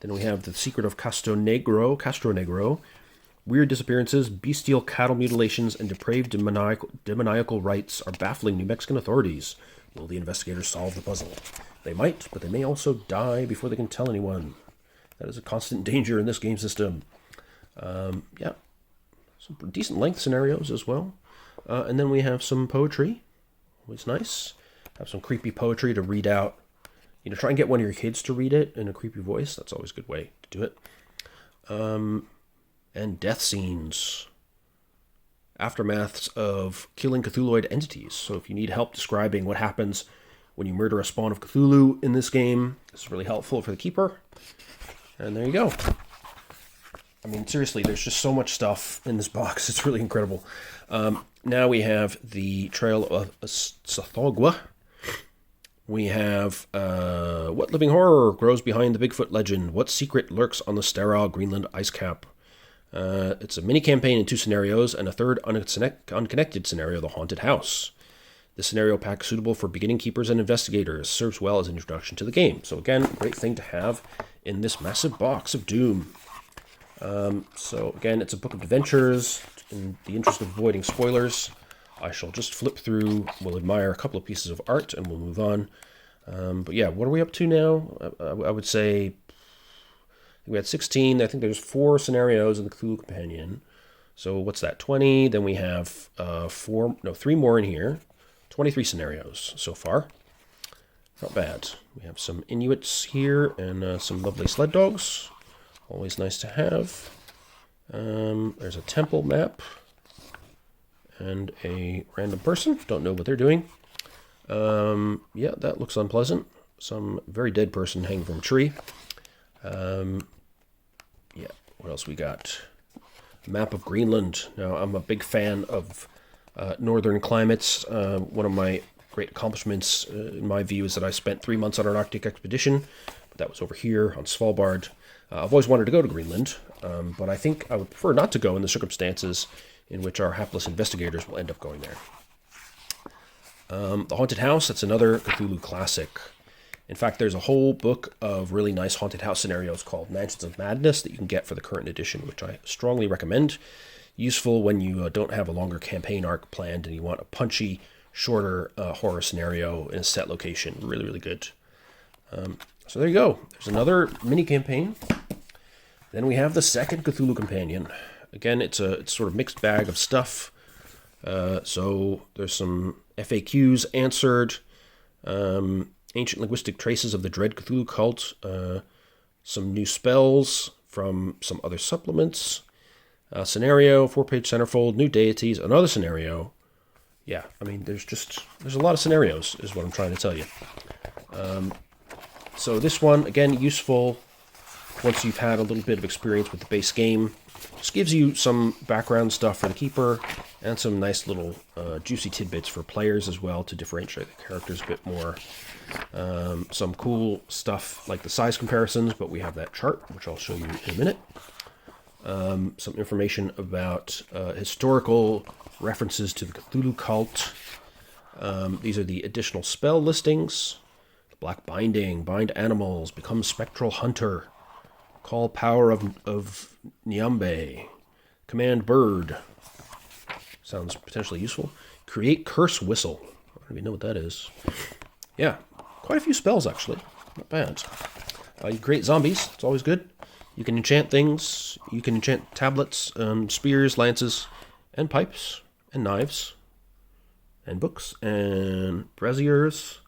Speaker 1: Then we have the secret of Castro Negro. Weird disappearances, bestial cattle mutilations, and depraved demoniacal rites are baffling New Mexican authorities.
Speaker 2: Will the investigators solve the puzzle? They might, but they may also die before they can tell anyone. That is a constant danger in this game system. Yeah, some decent length scenarios as well. And then we have some poetry. Always nice. Have some creepy poetry to read out. You know, try and get one of your kids to read it in a creepy voice. That's always a good way to do it. And death scenes. Aftermaths of killing Cthulhuoid entities. So if you need help describing what happens when you murder a spawn of Cthulhu in this game, it's really helpful for the keeper. And there you go. I mean, seriously, there's just so much stuff in this box. It's really incredible. Now we have the Trail of Sathogwa. We have what living horror grows behind the Bigfoot legend? What secret lurks on the sterile Greenland ice cap? It's a mini-campaign in 2 scenarios, and a third unconnected scenario, the Haunted House. This scenario pack suitable for beginning keepers and investigators, serves well as an introduction to the game. So again, great thing to have in this massive box of Doom. So again, it's a book of adventures. In the interest of avoiding spoilers, I shall just flip through, we'll admire a couple of pieces of art, and we'll move on. But yeah, what are we up to now? I would say we had 16. I think there's 4 scenarios in the Cthulhu Companion. So what's that, 20? Then we have 3 more in here. 23 scenarios so far. Not bad. We have some Inuits here and some lovely sled dogs. Always nice to have. There's a temple map. And a random person. Don't know what they're doing. Yeah, that looks unpleasant. Some very dead person hanging from a tree. Yeah, what else we got? Map of Greenland. Now, I'm a big fan of northern climates. One of my great accomplishments, in my view, is that I spent 3 months on an Arctic expedition. But that was over here on Svalbard. I've always wanted to go to Greenland, but I think I would prefer not to go in the circumstances in which our hapless investigators will end up going there. The Haunted House, that's another Cthulhu classic. In fact, there's a whole book of really nice haunted house scenarios called Mansions of Madness that you can get for the current edition, which I strongly recommend. Useful when you don't have a longer campaign arc planned and you want a punchy, shorter horror scenario in a set location. Really, really good. So there you go. There's another mini-campaign. Then we have the second Cthulhu Companion. Again, it's sort of mixed bag of stuff. So there's some FAQs answered. Ancient linguistic traces of the Dread Cthulhu cult, some new spells from some other supplements, scenario, 4-page centerfold, new deities, another scenario. Yeah, I mean, there's a lot of scenarios, is what I'm trying to tell you. So this one, again, useful once you've had a little bit of experience with the base game. Just gives you some background stuff for the keeper and some nice little juicy tidbits for players as well to differentiate the characters a bit more. Some cool stuff like the size comparisons, but we have that chart, which I'll show you in a minute. Some information about historical references to the Cthulhu cult. These are the additional spell listings. Black Binding, Bind Animals, Become Spectral Hunter, Call Power of Nyambe, Command Bird. Sounds potentially useful. Create Curse Whistle. I don't even know what that is. Yeah, quite a few spells, actually. Not bad. You create zombies. It's always good. You can enchant things. You can enchant tablets, spears, lances, and pipes, and knives, and books, and braziers,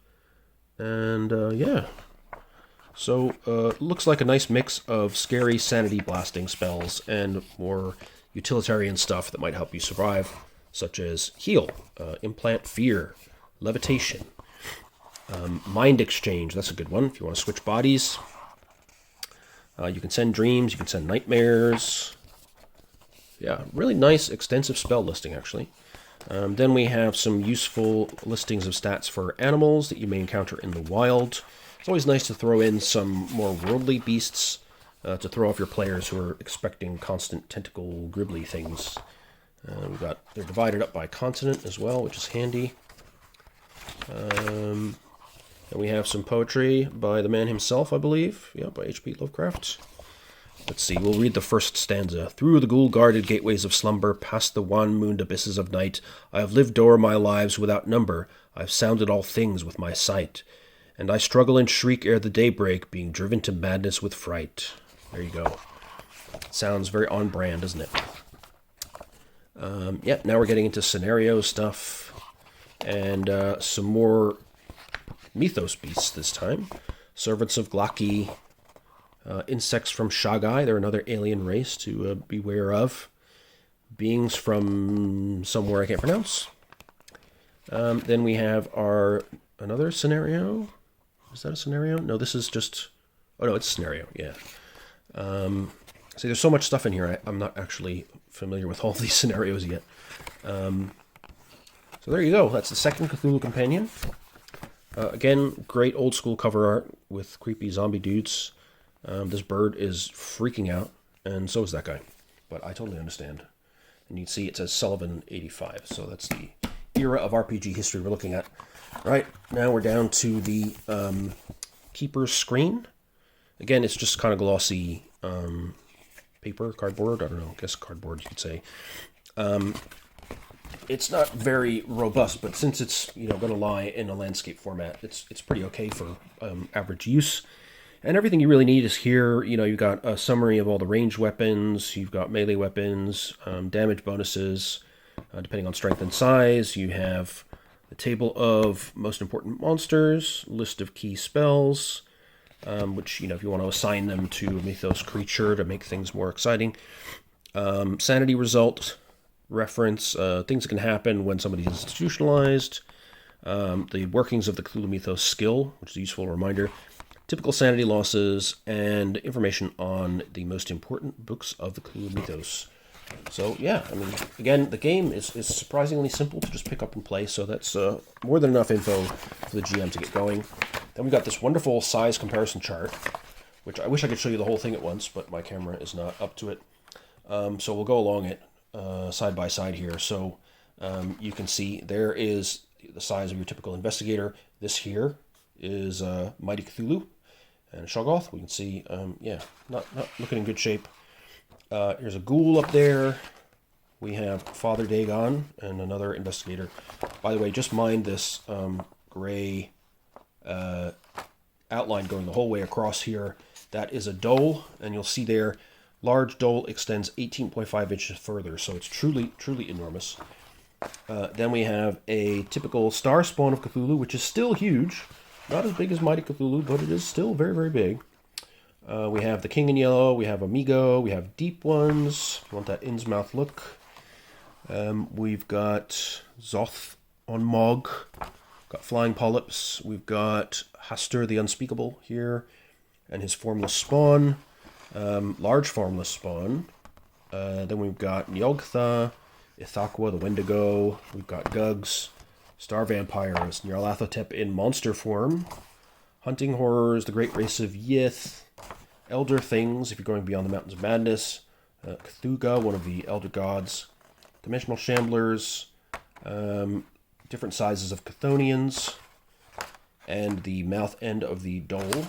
Speaker 2: and yeah. So, looks like a nice mix of scary sanity-blasting spells and more utilitarian stuff that might help you survive, such as Heal, Implant Fear, Levitation, Mind Exchange. That's a good one if you want to switch bodies. You can send dreams, you can send nightmares. Yeah, really nice, extensive spell listing, actually. Then we have some useful listings of stats for animals that you may encounter in the wild. It's always nice to throw in some more worldly beasts to throw off your players who are expecting constant tentacle gribbly things. They're divided up by continent as well, which is handy. And we have some poetry by the man himself, I believe. Yeah, by H.P. Lovecraft. Let's see, we'll read the first stanza. Through the ghoul-guarded gateways of slumber, past the wan-mooned abysses of night, I have lived o'er my lives without number. I've sounded all things with my sight. And I struggle and shriek ere the daybreak, being driven to madness with fright. There you go. Sounds very on brand, doesn't it? Yeah, now we're getting into scenario stuff. And some more mythos beasts this time. Servants of Glaki. Insects from Shagai, they're another alien race to beware of. Beings from somewhere I can't pronounce. Then we have another scenario. Is that a scenario? No, this is just... Oh, no, it's a scenario, yeah. See, there's so much stuff in here, I'm not actually familiar with all these scenarios yet. So there you go, that's the second Cthulhu Companion. Again, great old school cover art with creepy zombie dudes. This bird is freaking out, and so is that guy. But I totally understand. And you can see it says Sullivan 85, so that's the era of RPG history we're looking at. Right, now we're down to the Keeper's screen. Again, it's just kind of glossy paper, cardboard, I don't know, I guess cardboard you could say. It's not very robust, but since it's going to lie in a landscape format, it's pretty okay for average use. And everything you really need is here. You've got a summary of all the ranged weapons, you've got melee weapons, damage bonuses, depending on strength and size. You have the table of most important monsters, list of key spells, which, if you want to assign them to a mythos creature to make things more exciting. Sanity result, reference, things that can happen when somebody is institutionalized, the workings of the Cthulhu mythos skill, which is a useful reminder, typical sanity losses, and information on the most important books of the Cthulhu mythos. So yeah, I mean, again, the game is surprisingly simple to just pick up and play, so that's more than enough info for the GM to get going. Then we got this wonderful size comparison chart, which I wish I could show you the whole thing at once, but my camera is not up to it. So we'll go along it side by side here. So you can see there is the size of your typical investigator. This here is Mighty Cthulhu and Shoggoth. We can see, yeah, not looking in good shape. Here's a ghoul up there. We have Father Dagon and another investigator. By the way, just mind this gray outline going the whole way across here. That is a dole, and you'll see there, large dole extends 18.5 inches further, so it's truly, truly enormous. Then we have a typical star spawn of Cthulhu, which is still huge. Not as big as Mighty Cthulhu, but it is still very, very big. We have the King in Yellow, we have Amigo, we have Deep Ones. You want that Innsmouth look. We've got Zoth on Mog, got Flying Polyps. We've got Hastur the Unspeakable here, and his formless spawn, large formless spawn. Then we've got Nyogtha, Ithaqua the Wendigo. We've got Gugs, Star Vampires, Nyarlathotep in monster form, Hunting Horrors, the Great Race of Yith, Elder Things, if you're going beyond the Mountains of Madness, Cthulhu, one of the Elder Gods, Dimensional Shamblers, different sizes of Chthonians, and the mouth end of the Dole.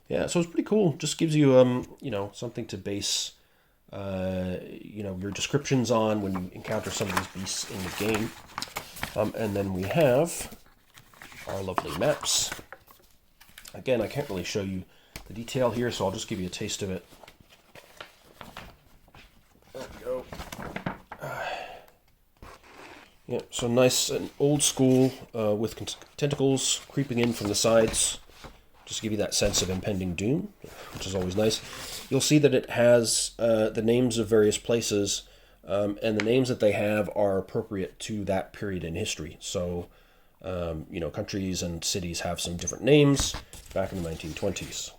Speaker 2: Yeah, so it's pretty cool. Just gives you, something to base, your descriptions on when you encounter some of these beasts in the game. And then we have our lovely maps. Again, I can't really show you the detail here, so I'll just give you a taste of it. There we go. Yeah, so nice and old school with tentacles creeping in from the sides. Just to give you that sense of impending doom, which is always nice. You'll see that it has the names of various places, and the names that they have are appropriate to that period in history. So, countries and cities have some different names back in the 1920s.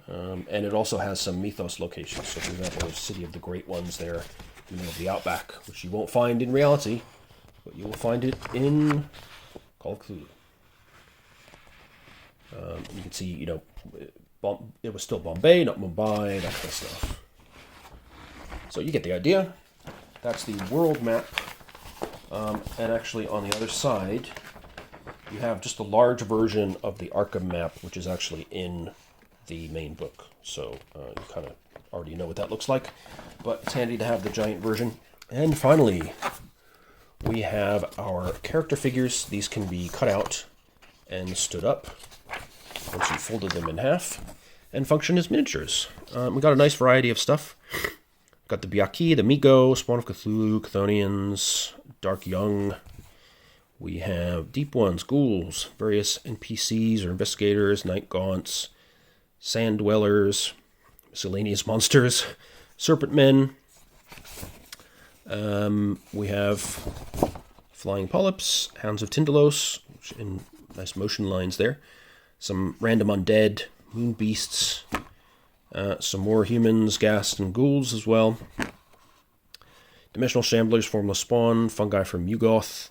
Speaker 2: And it also has some mythos locations. So, for example, there's City of the Great Ones there, in the middle of the Outback, which you won't find in reality, but you will find it in Call of Cthulhu. You can see, it was still Bombay, not Mumbai, that kind of stuff. So you get the idea. That's the world map. And actually on the other side, you have just a large version of the Arkham map, which is actually in the main book. So you kind of already know what that looks like, but it's handy to have the giant version. And finally, we have our character figures. These can be cut out and stood up once you folded them in half and function as miniatures. We got a nice variety of stuff. Got the Biaki, the Migo, Spawn of Cthulhu, Chthonians, Dark Young. We have Deep Ones, Ghouls, various NPCs or investigators, Night Gaunts, Sand Dwellers, miscellaneous monsters, Serpent Men. We have Flying Polyps, Hounds of Tindalos, which in nice motion lines there. Some random undead, moon beasts, some more humans, ghasts, and ghouls as well. Dimensional Shamblers, Formless Spawn, Fungi from Mugoth,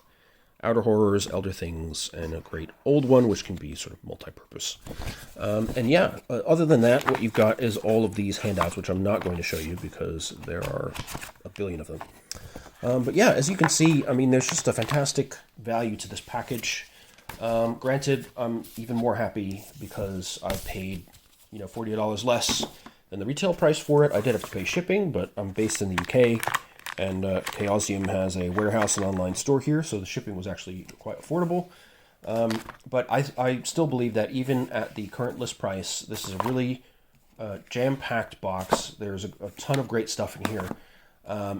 Speaker 2: Outer Horrors, Elder Things, and a great old one, which can be sort of multi-purpose. Other than that, what you've got is all of these handouts, which I'm not going to show you because there are a billion of them. But yeah, as you can see, I mean, there's just a fantastic value to this package. Granted, I'm even more happy because I paid, $40 less than the retail price for it. I did have to pay shipping, but I'm based in the UK, and Chaosium has a warehouse and online store here, so the shipping was actually quite affordable. But I still believe that even at the current list price, this is a really jam-packed box. There's a ton of great stuff in here.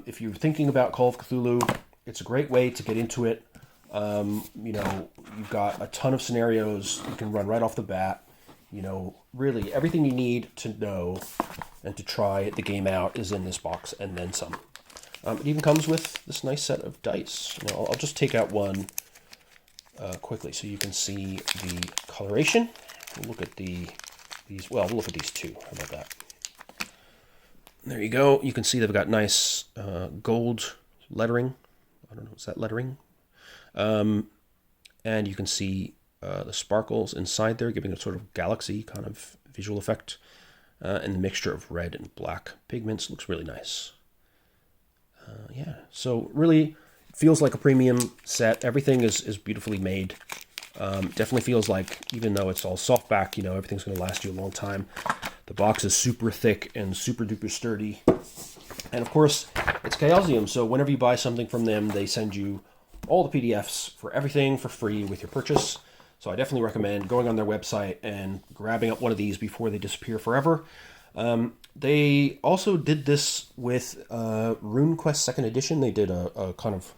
Speaker 2: If you're thinking about Call of Cthulhu, it's a great way to get into it. You've got a ton of scenarios you can run right off the bat. Really everything you need to know and to try the game out is in this box and then some. It even comes with this nice set of dice. I'll just take out one quickly so you can see the coloration. We'll look at these. We'll look at these two. How about that? There you go. You can see they've got nice gold lettering. I don't know, is that lettering? And you can see the sparkles inside there, giving a sort of galaxy kind of visual effect. And the mixture of red and black pigments looks really nice. So really feels like a premium set. Everything is beautifully made. Definitely feels like, even though it's all softback, everything's going to last you a long time. The box is super thick and super duper sturdy. And of course, it's Chaosium, so whenever you buy something from them, they send you all the PDFs for everything for free with your purchase. So I definitely recommend going on their website and grabbing up one of these before they disappear forever. They also did this with RuneQuest 2nd Edition. They did a kind of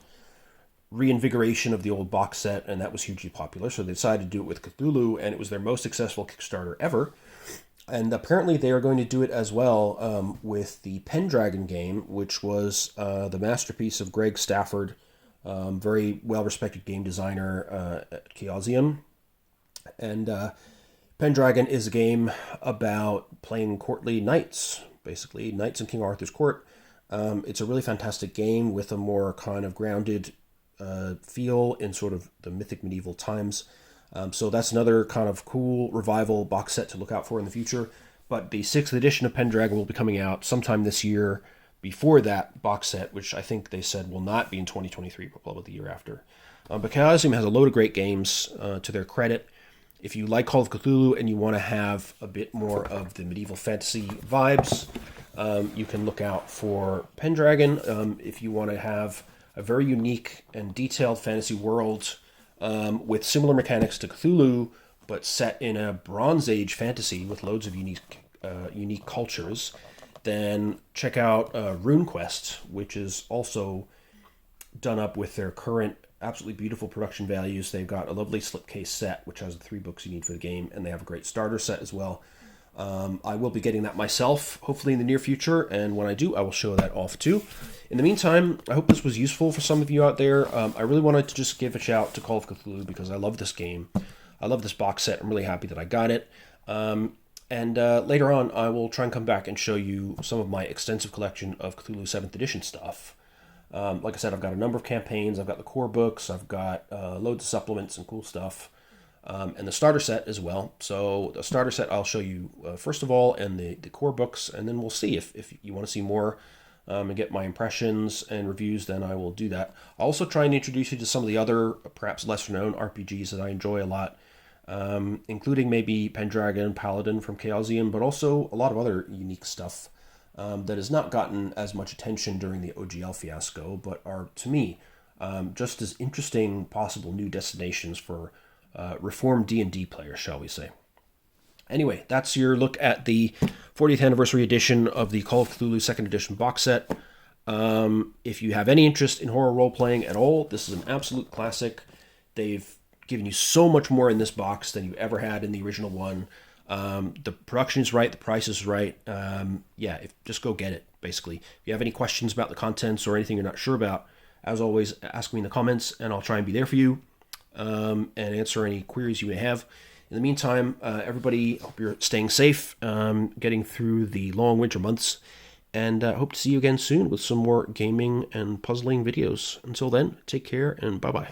Speaker 2: reinvigoration of the old box set, and that was hugely popular. So they decided to do it with Cthulhu, and it was their most successful Kickstarter ever. And apparently they are going to do it as well with the Pendragon game, which was the masterpiece of Greg Stafford, very well-respected game designer at Chaosium. And Pendragon is a game about playing courtly knights, basically, knights in King Arthur's court. It's a really fantastic game with a more kind of grounded feel in sort of the mythic medieval times. So that's another kind of cool revival box set to look out for in the future. But the 6th edition of Pendragon will be coming out sometime this year before that box set, which I think they said will not be in 2023, but probably the year after. But Chaosium has a load of great games to their credit. If you like Call of Cthulhu and you want to have a bit more of the medieval fantasy vibes, you can look out for Pendragon. If you want to have a very unique and detailed fantasy world with similar mechanics to Cthulhu, but set in a Bronze Age fantasy with loads of unique cultures, then check out RuneQuest, which is also done up with their current absolutely beautiful production values. They've got a lovely slipcase set, which has the 3 books you need for the game, and they have a great starter set as well. I will be getting that myself, hopefully in the near future, and when I do, I will show that off too. In the meantime, I hope this was useful for some of you out there. I really wanted to just give a shout to Call of Cthulhu because I love this game. I love this box set. I'm really happy that I got it. And later on, I will try and come back and show you some of my extensive collection of Cthulhu 7th Edition stuff. Like I said, I've got a number of campaigns. I've got the core books. I've got loads of supplements and cool stuff. And the starter set as well. So the starter set I'll show you first of all, and the core books, and then we'll see if you want to see more and get my impressions and reviews, then I will do that. I'll also try and introduce you to some of the other, perhaps lesser known RPGs that I enjoy a lot. including maybe Pendragon, Paladin from Chaosium, but also a lot of other unique stuff that has not gotten as much attention during the OGL fiasco, but are, to me, just as interesting possible new destinations for reformed D&D players, shall we say. Anyway, that's your look at the 40th anniversary edition of the Call of Cthulhu 2nd Edition box set. If you have any interest in horror role-playing at all, this is an absolute classic. They've given you so much more in this box than you ever had in the original one. The production is right, the price is right. Just go get it, basically. If you have any questions about the contents or anything you're not sure about, as always, ask me in the comments, and I'll try and be there for you and answer any queries you may have. In the meantime, everybody, hope you're staying safe, getting through the long winter months, and hope to see you again soon with some more gaming and puzzling videos. Until then, take care, and bye-bye.